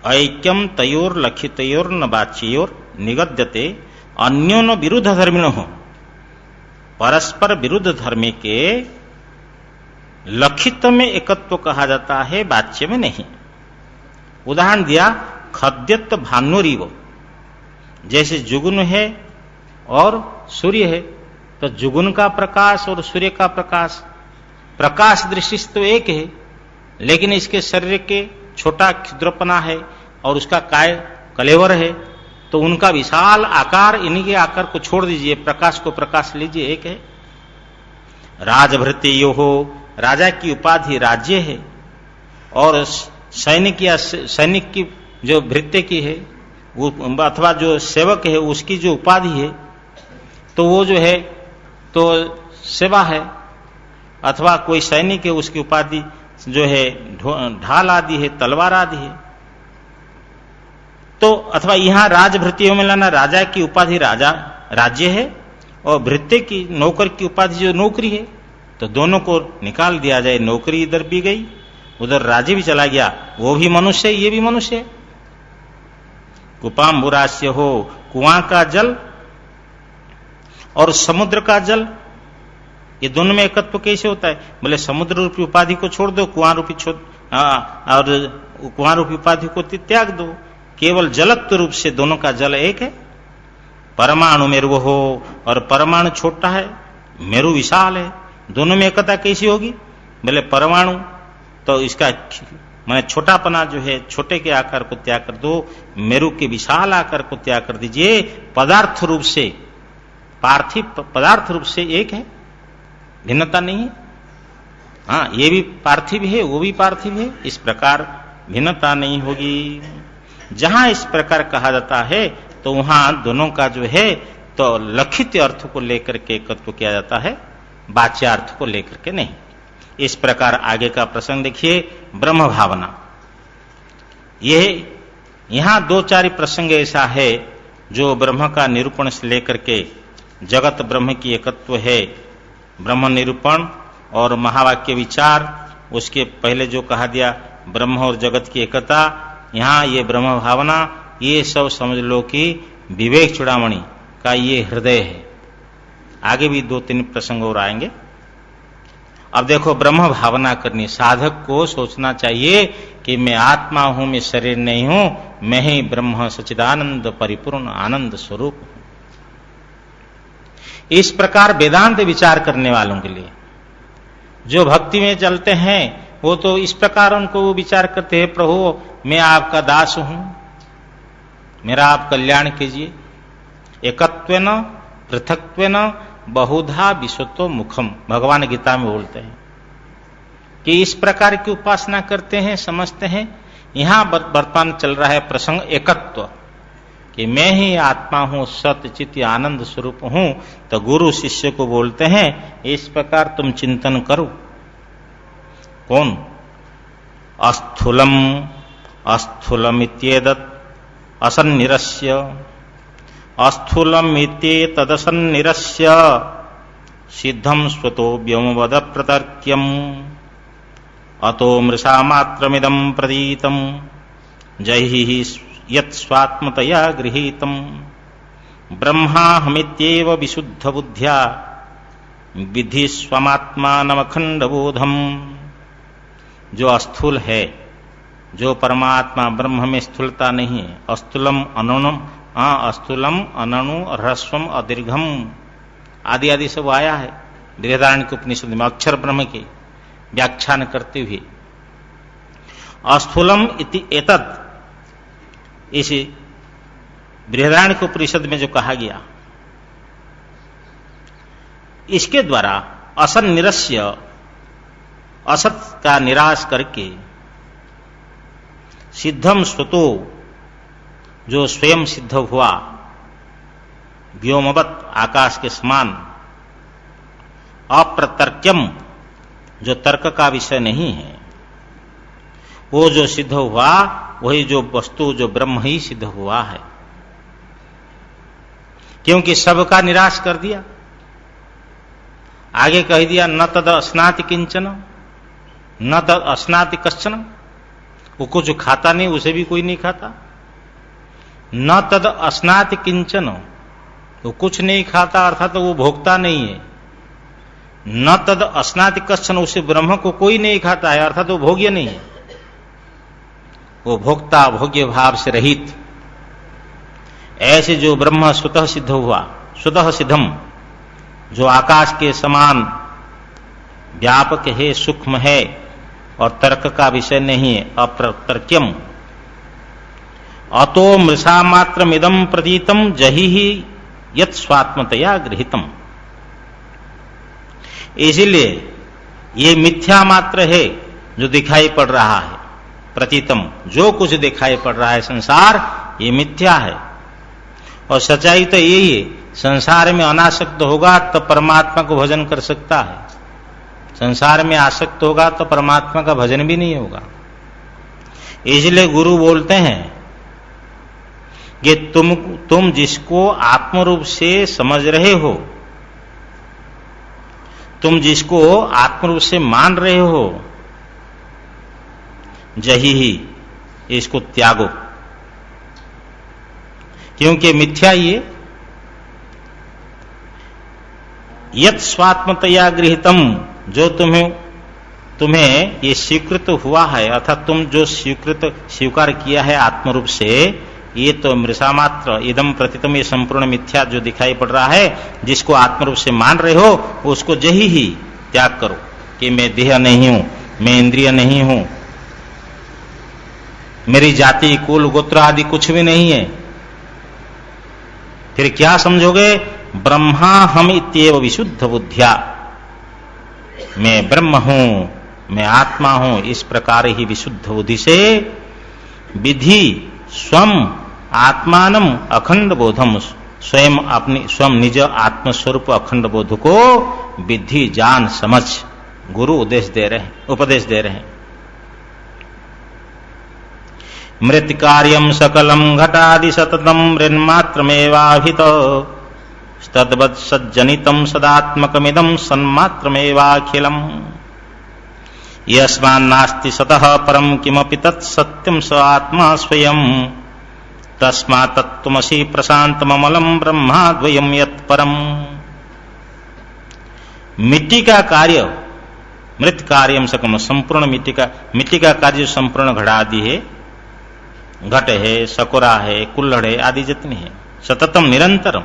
ऐक्यम तयोर लक्षितयोर न वाच्योर निगद्यते अन्योन विरुद्ध धर्मिणो हो। परस्पर विरुद्ध धर्मी के लक्षित में एकत्व कहा जाता है, वाच्य में नहीं। उदाहरण दिया, खद्यत भानुरीव। जैसे जुगुन है और सूर्य है, तो जुगुन का प्रकाश और सूर्य का प्रकाश, प्रकाश दृष्टि से तो एक है, लेकिन इसके शरीर के छोटा क्षुद्रपना है और उसका काय कलेवर है, तो उनका विशाल आकार, इन्हीं के आकार को छोड़ दीजिए, प्रकाश को प्रकाश लीजिए, एक है। राजभृत्य यो हो, राजा की उपाधि राज्य है, और सैनिक की जो भृत्य की है अथवा जो सेवक है उसकी जो उपाधि है, तो वो जो है तो सेवा है, अथवा कोई सैनिक है उसकी उपाधि जो है ढाल आदि है, तलवार आदि है। तो अथवा यहां राजभृत्यों में लाना, राजा की उपाधि राजा राज्य है और भृत्य की नौकर की उपाधि जो नौकरी है, तो दोनों को निकाल दिया जाए। नौकरी इधर भी गई, उधर राज्य भी चला गया, वो भी मनुष्य है, ये भी मनुष्य है। कुपाम्बुरास्य हो, कुआं का जल और समुद्र का जल, ये दोनों में एकत्व कैसे होता है? बोले समुद्र रूपी उपाधि को छोड़ दो, कुआं रूपी और कुआं रूपी उपाधि को त्याग दो, केवल जलत्व रूप से दोनों का जल एक है। परमाणु मेरु हो और परमाणु छोटा है, मेरु विशाल है, दोनों में एकता कैसी होगी? बोले परमाणु तो इसका माने छोटापना जो है, छोटे के आकार को त्याग कर दो, मेरु के विशाल आकार को त्याग कर दीजिए। पदार्थ रूप से, पार्थिव पदार्थ रूप से एक है, भिन्नता नहीं है। हाँ, ये भी पार्थिव है, वो भी पार्थिव है, इस प्रकार भिन्नता नहीं होगी। जहां इस प्रकार कहा जाता है तो वहां दोनों का जो है तो लक्षित अर्थ को लेकर के एकत्व किया जाता है, वाच्यार्थ को लेकर के नहीं। इस प्रकार आगे का प्रसंग देखिए, ब्रह्म भावना। यह यहां 2-4 प्रसंग ऐसा है जो ब्रह्म का निरूपण से लेकर के जगत ब्रह्म की एकत्व है, ब्रह्म निरूपण और महावाक्य विचार। उसके पहले जो कहा दिया ब्रह्म और जगत की एकता, यहां ये ब्रह्म भावना, ये सब समझ लो कि विवेक चूड़ामणि का ये हृदय है। आगे भी 2-3 प्रसंग और आएंगे। अब देखो, ब्रह्म भावना करनी, साधक को सोचना चाहिए कि मैं आत्मा हूं, मैं शरीर नहीं हूं, मैं ही ब्रह्म सच्चिदानंद परिपूर्ण आनंद स्वरूप हूं। इस प्रकार वेदांत विचार करने वालों के लिए, जो भक्ति में चलते हैं, वो तो इस प्रकार उनको वो विचार करते हैं, प्रभु मैं आपका दास हूं, मेरा आप कल्याण कीजिए। एकत्वेन पृथक्त्वेन बहुधा विश्वतो मुखम, भगवान गीता में बोलते हैं। कि इस प्रकार की उपासना करते हैं, समझते हैं। यहां वर्तमान चल रहा है प्रसंग एकत्व, कि मैं ही आत्मा हूं, सत्य चित्त आनंद स्वरूप हूं। तो गुरु शिष्य को बोलते हैं इस प्रकार तुम चिंतन करो। कौन? अस्थूलम अस्थूलमित्येतत् असन्निरस्य, अस्थूलमित्येतदसन्निरस्य सिद्धं स्वतो व्योमवद प्रतर्क्यम् अतो मृषा मात्रमिदं प्रतीतं जहि यत् स्वात्मतया गृहीतं ब्रह्माहमित्येव विशुद्ध बुद्ध्या विधि स्वमात्मानमखंडबोधम्। जो अस्थूल है, जो परमात्मा ब्रह्म में स्थूलता नहीं है, अस्थूलम अनणु, अस्थूलम अनणु ह्रस्वम अदीर्घम आदि आदि सब आया है बृहदारण्यक उपनिषद में अक्षर ब्रह्म के व्याख्यान करते हुए। अस्थूलम इति एतत्, इस बृहदारण्यक उपनिषद में जो कहा गया, इसके द्वारा असन्निरस्य, असत का निराश करके, सिद्धम स्वतो, जो स्वयं सिद्ध हुआ, व्योमवत आकाश के समान, अप्रतर्क्यम, जो तर्क का विषय नहीं है, वो जो सिद्ध हुआ वही जो वस्तु, जो ब्रह्म ही सिद्ध हुआ है। क्योंकि सबका निराश कर दिया। आगे कह दिया न तद अस्नाति किंचन, न तद अस्नाति कश्चन, वो कुछ खाता नहीं, उसे भी कोई नहीं खाता। न तद अस्नाति किंचन, वो कुछ नहीं खाता अर्थात तो वो भोगता नहीं है। न तद अस्नाति कश्चन, उसे ब्रह्म को कोई नहीं खाता है अर्थात वो भोग्य नहीं है। वो भोक्ता भोग्य भाव से रहित, ऐसे जो ब्रह्म स्वतः सिद्ध हुआ, स्वतः सिद्धम, जो आकाश के समान व्यापक है, सूक्ष्म है और तर्क का विषय नहीं है, अप्रतर्क्यम, अतो मृषा मात्रमिदं प्रतीतम जहि यत् स्वात्मतया गृहीतम। इसीलिए ये मिथ्या मात्र है जो दिखाई पड़ रहा है। प्रतीतम, जो कुछ दिखाई पड़ रहा है संसार, ये मिथ्या है। और सच्चाई तो यही है, संसार में अनासक्त होगा तो परमात्मा को भजन कर सकता है, संसार में आसक्त होगा तो परमात्मा का भजन भी नहीं होगा। इसलिए गुरु बोलते हैं कि तुम जिसको आत्मरूप से समझ रहे हो, तुम जिसको आत्मरूप से मान रहे हो, जही ही इसको त्यागो, क्योंकि मिथ्या ये यत् स्वात्मतया गृहीतम, जो तुम्हें ये स्वीकृत हुआ है, अर्थात तुम जो स्वीकार किया है आत्मरूप से, ये तो मृषा मात्र इदम प्रतितम, ये संपूर्ण मिथ्या जो दिखाई पड़ रहा है, जिसको आत्मरूप से मान रहे हो, उसको जही ही त्याग करो कि मैं देह नहीं हूं, मैं इंद्रिय नहीं हूं, मेरी जाति कुल गोत्र आदि कुछ भी नहीं है। फिर क्या समझोगे? ब्रह्मा हम इत्येव विशुद्ध बुद्धिया, मैं ब्रह्म हूं, मैं आत्मा हूं, इस प्रकार ही विशुद्ध बुद्धि से विधि स्वम आत्मानम अखंड बोधम, स्वयं अपनी स्वयं निज आत्मस्वरूप अखंड बोध को विधि जान समझ गुरु उपदेश दे रहे हैं। मृत कार्यम सकलम घटादि सततम मृन्मात्रमेवाभित तद्वत् सज्जनितम सदात्मकमिदं सन्मात्रमेवाखिलम् यस्मान्नास्ति सतः परम किमपि तत् सत्यं स आत्मा स्वयं तस्मात् तत्त्वमसि प्रशान्तममलं ब्रह्माद्वयं यत्परम्। मिट्टी का कार्य मृत कार्यम सकम, संपूर्ण मिट्टी का कार्य संपूर्ण घड़ा आदि है, घट है, सकोरा है, कुल्हड़ है आदि जितने हैं, सततम निरंतरम,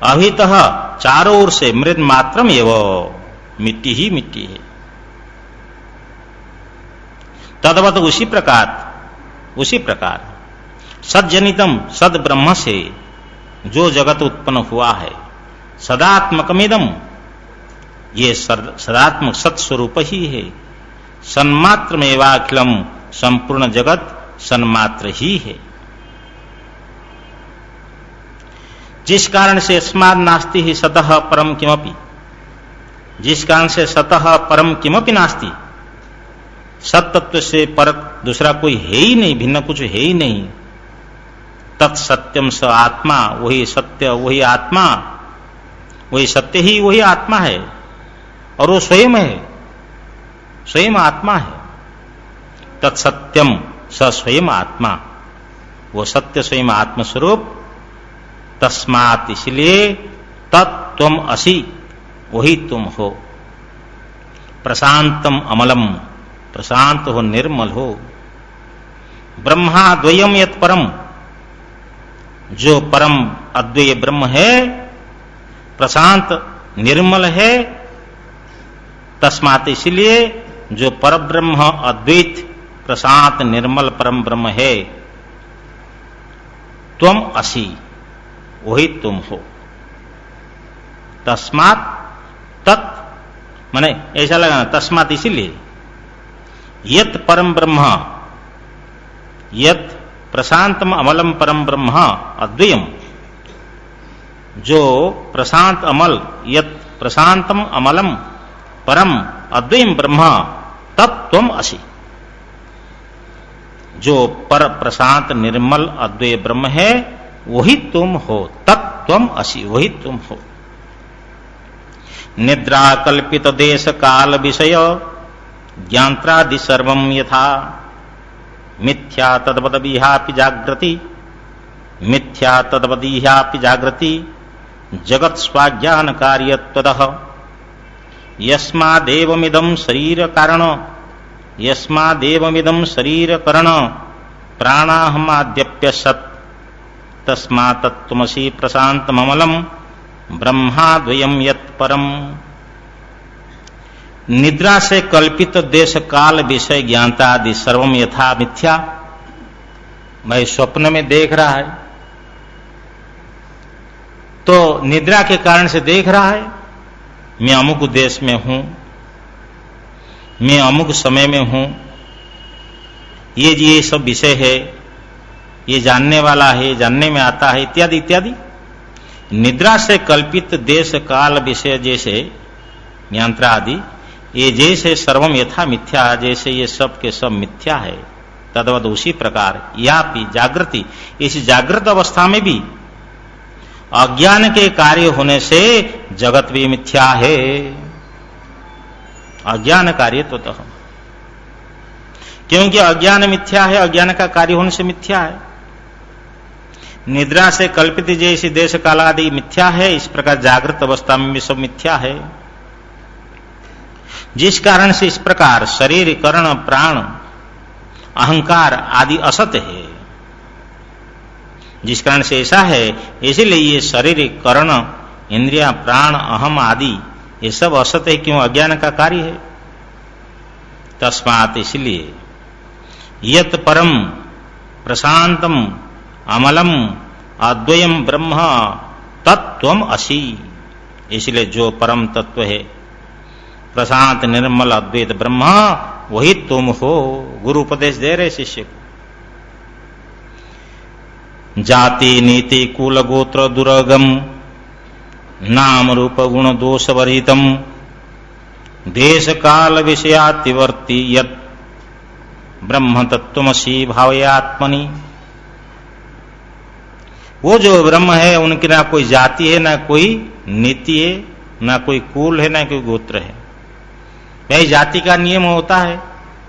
अभितः चारों ओर से मृत मात्रम एवं, मिट्टी ही मिट्टी है। तद्वत उसी प्रकार सज्जनितम, सद ब्रह्म से जो जगत उत्पन्न हुआ है, सदात्मकमिदम, ये सदात्मक सत्स्वरूप ही है। सन्मात्र में वाखिलम, संपूर्ण जगत सन्मात्र ही है। जिस कारण से अस्माद नास्ति ही सतः परम किमपि, जिस कारण से सतः परम किमपि नास्ति, सत्तत्व से पर दूसरा कोई है ही नहीं, भिन्न कुछ है ही नहीं। तत्सत्यम स आत्मा, वही सत्य वही आत्मा, वही सत्य ही वही आत्मा है, और वो स्वयं है, स्वयं आत्मा है। तत्सत्यम स स्वयं आत्मा, वो सत्य स्वयं आत्मस्वरूप। तस्मात्, इसलिए तत्त्वम असि, वही तुम हो। प्रशांतम अमलम, प्रशांत हो, निर्मल हो। ब्रह्मा द्वयम यत् परम, जो परम अद्वय ब्रह्म है, प्रशांत निर्मल है। तस्मात्, इसलिए जो पर ब्रह्म अद्वैत प्रशांत निर्मल परम ब्रह्म है, त्वम असि, वही तुम हो। तस्मात्, तत् माने ऐसा लगाना, तस्मात् इसीलिए, यत् परम ब्रह्म, यत् प्रशांतम अमलम परम ब्रह्म अद्वयम, जो प्रशांत अमल, यत् प्रशांतम अमलम परम अद्वयम ब्रह्म, तत्त्वम असि, जो पर प्रशांत निर्मल अद्वय ब्रह्म है, वही तुम हो। तत्त्वम असि, वही तुम हो। निद्रा कल्पित देश काल विषय ज्ञात्रादि सर्वं यथा मिथ्या तद्वदीहापि जागृति, मिथ्या तद्वदीहापि जागृति जगत् स्वाज्ञान कार्यत्वतः यस्मादेवमिदं शरीर कारण, यस्मादेवमिदं शरीर करण प्राणाहमाद्यप्य सत्, तस्मात् तत्त्वमसि प्रशान्तममलं ब्रह्माद्वयं यत्परम। निद्रा से कल्पित देश काल विषय ज्ञानता आदि सर्वम यथा मिथ्या, मैं स्वप्न में देख रहा है, तो निद्रा के कारण से देख रहा है मैं अमुक देश में हूं, मैं अमुक समय में हूं, ये सब विषय है, ये जानने वाला है, जानने में आता है, इत्यादि इत्यादि। निद्रा से कल्पित देश काल विषय जैसे ज्ञानता आदि, ये जैसे सर्वम यथा मिथ्या, जैसे ये सब के सब मिथ्या है, तद्वद उसी प्रकार यापि जागृति, इस जागृत अवस्था में भी अज्ञान के कार्य होने से जगत भी मिथ्या है। अज्ञान कार्य तो क्योंकि अज्ञान मिथ्या है, अज्ञान का कार्य होने से मिथ्या है। निद्रा से कल्पित जैसे देश काल आदि मिथ्या है, इस प्रकार जागृत अवस्था में भी सब मिथ्या है। जिस कारण से इस प्रकार शरीर कर्ण प्राण अहंकार आदि असत है, जिस कारण से ऐसा है, इसीलिए ये शरीर कर्ण इंद्रिया प्राण अहम आदि ये सब असत है। क्यों? अज्ञान का कार्य है। तस्मात्, इसलिए यत् परम प्रशांतम अमलम अद्वयम ब्रह्म तत्त्वम असि, इसलिए जो परम तत्व है प्रशांत निर्मल अद्वैत ब्रह्म, वही तुम हो। गुरु उपदेश दे रहे शिष्य को। जाति नीति कुल गोत्र दुर्गम नाम रूप गुण दोष वर्हितम देश काल विषयातिवर्ती यत् ब्रह्म तत्त्वमसि भावयात्मनि। वो जो ब्रह्म है, उनकी ना कोई जाति है, ना कोई नीति है, ना कोई कुल है, ना कोई गोत्र है। भाई जाति का नियम होता है,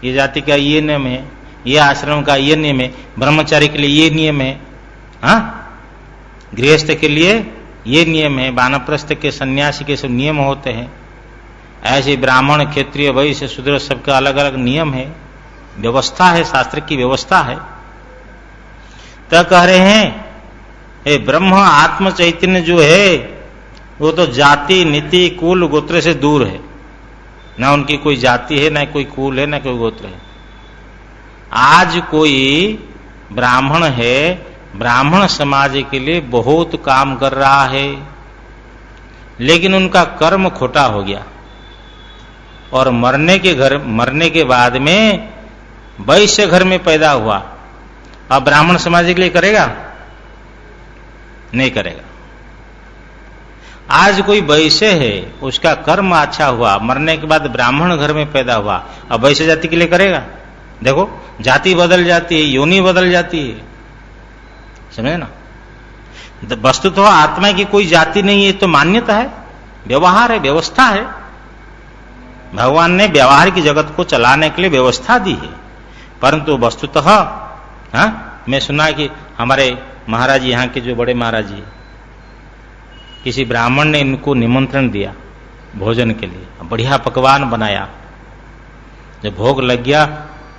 ये जाति का ये नियम है, ये आश्रम का ये नियम है, ब्रह्मचारी के लिए ये नियम है, हाँ, गृहस्थ के लिए ये नियम है, वानप्रस्थ के सन्यासी के सब नियम होते हैं। ऐसे ब्राह्मण क्षत्रिय वैश्य शूद्र सबका अलग अलग नियम है, व्यवस्था है, शास्त्र की व्यवस्था है। तो कह रहे हैं ये ब्रह्म आत्म चैतन्य जो है वो तो जाति नीति कुल गोत्र से दूर है। ना उनकी कोई जाति है, ना कोई कुल है, ना कोई गोत्र है। आज कोई ब्राह्मण है, ब्राह्मण समाज के लिए बहुत काम कर रहा है, लेकिन उनका कर्म खोटा हो गया। और मरने के बाद में वैश्य घर में पैदा हुआ, अब ब्राह्मण समाज के लिए करेगा? नहीं करेगा। आज कोई वैश्य है, उसका कर्म अच्छा हुआ, मरने के बाद ब्राह्मण घर में पैदा हुआ, अब वैश्य जाति के लिए करेगा? देखो, जाति बदल जाती है, योनि बदल जाती है, समझे ना। वस्तुतः तो आत्मा की कोई जाति नहीं है, तो मान्यता है, व्यवहार है, व्यवस्था है। भगवान ने व्यवहार की जगत को चलाने के लिए व्यवस्था दी है, परंतु वस्तुतः मैं सुना कि हमारे महाराज, यहाँ के जो बड़े महाराज जी, किसी ब्राह्मण ने इनको निमंत्रण दिया भोजन के लिए, बढ़िया पकवान बनाया। जब भोग लग गया,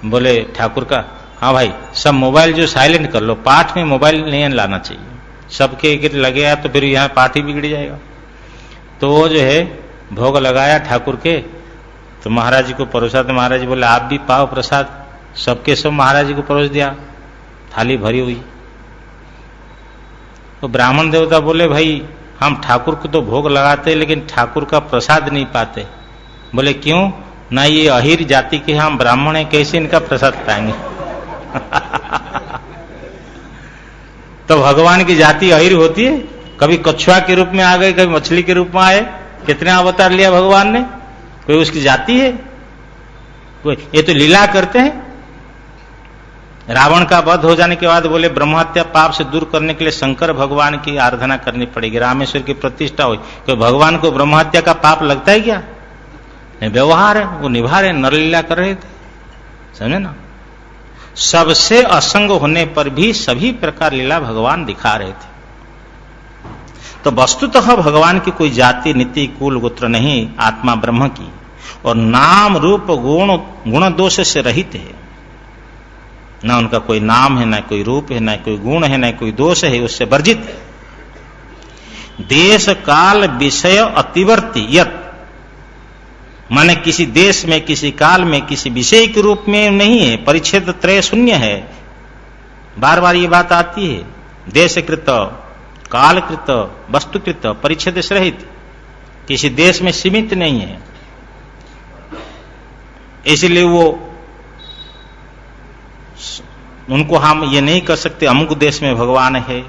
बोले ठाकुर का, हाँ भाई सब मोबाइल जो साइलेंट कर लो, पाठ में मोबाइल नहीं लाना चाहिए, सबके एक लगे तो फिर यहाँ पाठ ही बिगड़ जाएगा। तो वो जो है भोग लगाया ठाकुर के, तो महाराज जी को परोसा, तो महाराज जी बोले आप भी पाओ प्रसाद। सबके सब महाराज जी को परोस दिया, थाली भरी हुई। तो ब्राह्मण देवता बोले भाई हम ठाकुर को तो भोग लगाते लेकिन ठाकुर का प्रसाद नहीं पाते। बोले क्यों? ना ये अहिर जाति के हम ब्राह्मण हैं, कैसे इनका प्रसाद पाएंगे? तो भगवान की जाति अहिर होती है, कभी कछुआ के रूप में आ गए, कभी मछली के रूप में आए, कितने अवतार लिया भगवान ने, कोई उसकी जाति है? कोई, ये तो लीला करते हैं। रावण का वध हो जाने के बाद बोले ब्रह्महत्या पाप से दूर करने के लिए शंकर भगवान की आराधना करनी पड़ेगी, रामेश्वर की प्रतिष्ठा हुई। कोई भगवान को ब्रह्महत्या का पाप लगता है क्या? व्यवहार है, वो निभा रहे, नरलीला कर रहे थे, समझे ना। सबसे असंग होने पर भी सभी प्रकार लीला भगवान दिखा रहे थे। तो वस्तुतः भगवान की कोई जाति, नीति, कुल, गोत्र नहीं, आत्मा ब्रह्म की, और नाम रूप गुण दोष से रहित है। ना उनका कोई नाम है, ना कोई रूप है, ना कोई गुण है, ना कोई दोष है, उससे वर्जित है। देश काल विषय अतिवर्ती यत, माने किसी देश में, किसी काल में, किसी विषय के रूप में नहीं है, परिच्छेद त्रय शून्य है। बार बार ये बात आती है, देशकृत, कालकृत, वस्तुकृत, परिच्छेद से रहित, किसी देश में सीमित नहीं है। इसलिए वो उनको हम ये नहीं कर सकते अमुक देश में भगवान है,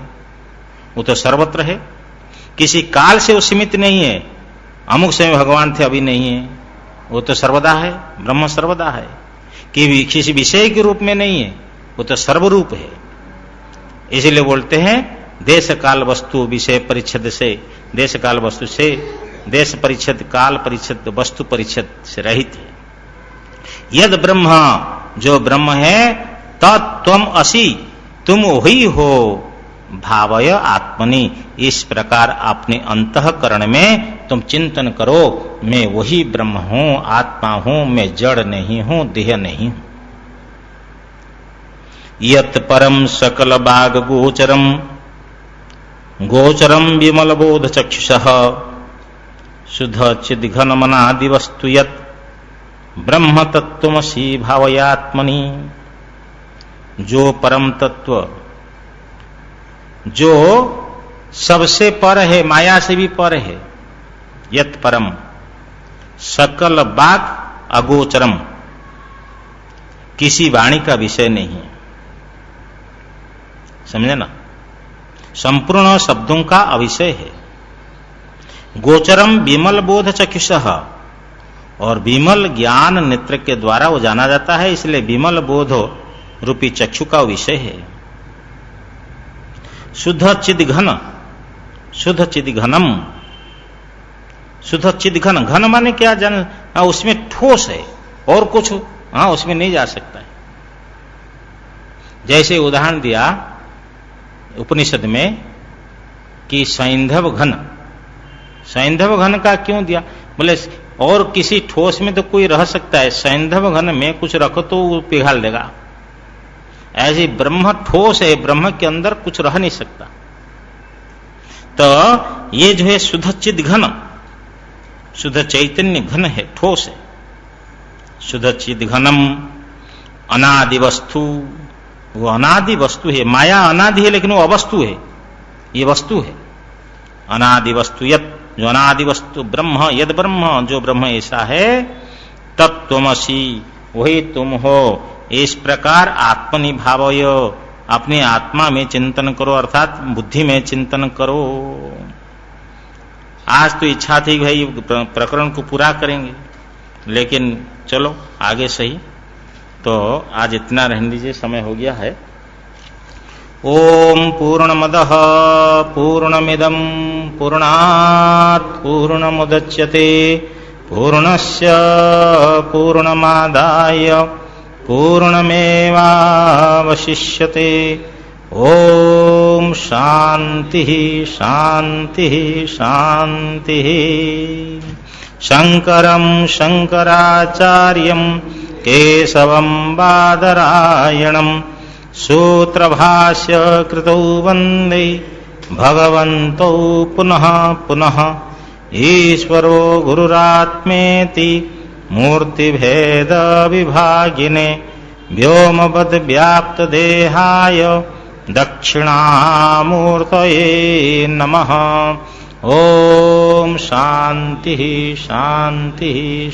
वो तो सर्वत्र है। किसी काल से वो सीमित नहीं है, अमुक समय भगवान थे अभी नहीं है, वो तो सर्वदा है, ब्रह्म सर्वदा है। कि किसी विषय के रूप में नहीं है, वो तो सर्वरूप है। इसीलिए बोलते हैं देश काल वस्तु विषय परिच्छेद से, देश काल वस्तु से, देश परिच्छेद, काल परिच्छेद, वस्तु परिच्छेद से रहित है। यद ब्रह्म, जो ब्रह्म है, तत्त्वम असि, तुम वही हो, भावय आत्मनि, इस प्रकार अपने अंतःकरण में तुम चिंतन करो, मैं वही ब्रह्म हूं, आत्मा हूं, मैं जड़ नहीं हूं, देह नहीं हूं। यत् परम सकल बाग गोचरम, गोचरम विमल बोध चक्षुषः, शुद्ध चिद्घन मनादि वस्तु यत् ब्रह्म तत्त्वमसि भावयात्मनि। जो परम तत्व, जो सबसे पर है, माया से भी पर है, यत् परम सकल बाक अगोचरम, किसी वाणी का विषय नहीं है, समझे ना, संपूर्ण शब्दों का अविषय है। गोचरम विमल बोध चक्षुषः, और विमल ज्ञान नेत्र के द्वारा वो जाना जाता है, इसलिए विमल बोध रूपी चक्षु का विषय है। शुद्ध चिद्घन, शुद्ध चिद्घनम, शुद्ध चिद्घन, घन माने क्या जान, उसमें ठोस है और कुछ उसमें नहीं जा सकता है। जैसे उदाहरण दिया उपनिषद में कि सैंधव घन, सैंधव घन का क्यों दिया? बोले और किसी ठोस में तो कोई रह सकता है, सैंधव घन में कुछ रखो तो वो पिघाल देगा। ऐसे ब्रह्म ठोस है, ब्रह्म के अंदर कुछ रह नहीं सकता। तो ये जो है शुद्ध चिद घन, शुद्ध चैतन्य घन है, ठोस है। शुद्ध चिद घनम अनादि वस्तु, वो अनादि वस्तु है। माया अनादि है लेकिन वो अवस्तु है, ये वस्तु है। अनादि वस्तु यत, जो अनादि वस्तु ब्रह्म, यद ब्रह्म, जो ब्रह्म ऐसा है, तत्त्वमसि, वही तुम हो। इस प्रकार आत्मनि भावय, अपनी आत्मा में चिंतन करो, अर्थात बुद्धि में चिंतन करो। आज तो इच्छा थी भाई प्रकरण को पूरा करेंगे, लेकिन चलो आगे सही, तो आज इतना रहने दीजिए, समय हो गया है। ओम पूर्णमदः पूर्णमिदं पूर्णात् पूर्णमुदच्यते पूर्णस्य पूर्णमादाय पूर्णमेवावशिष्यते। ओम शांति शांति शांति। शंकरं शंकराचार्यं केशवं बादरायणं सूत्रभाष्य कृतौ वन्दे भगवन्तौ पुनः पुनः। ईश्वरो गुरुरात्मेति मूर्तिभेद विभागिने व्योमवद्व्याप्तदेहाय दक्षिणामूर्तये नमः। ओम शांति शांति।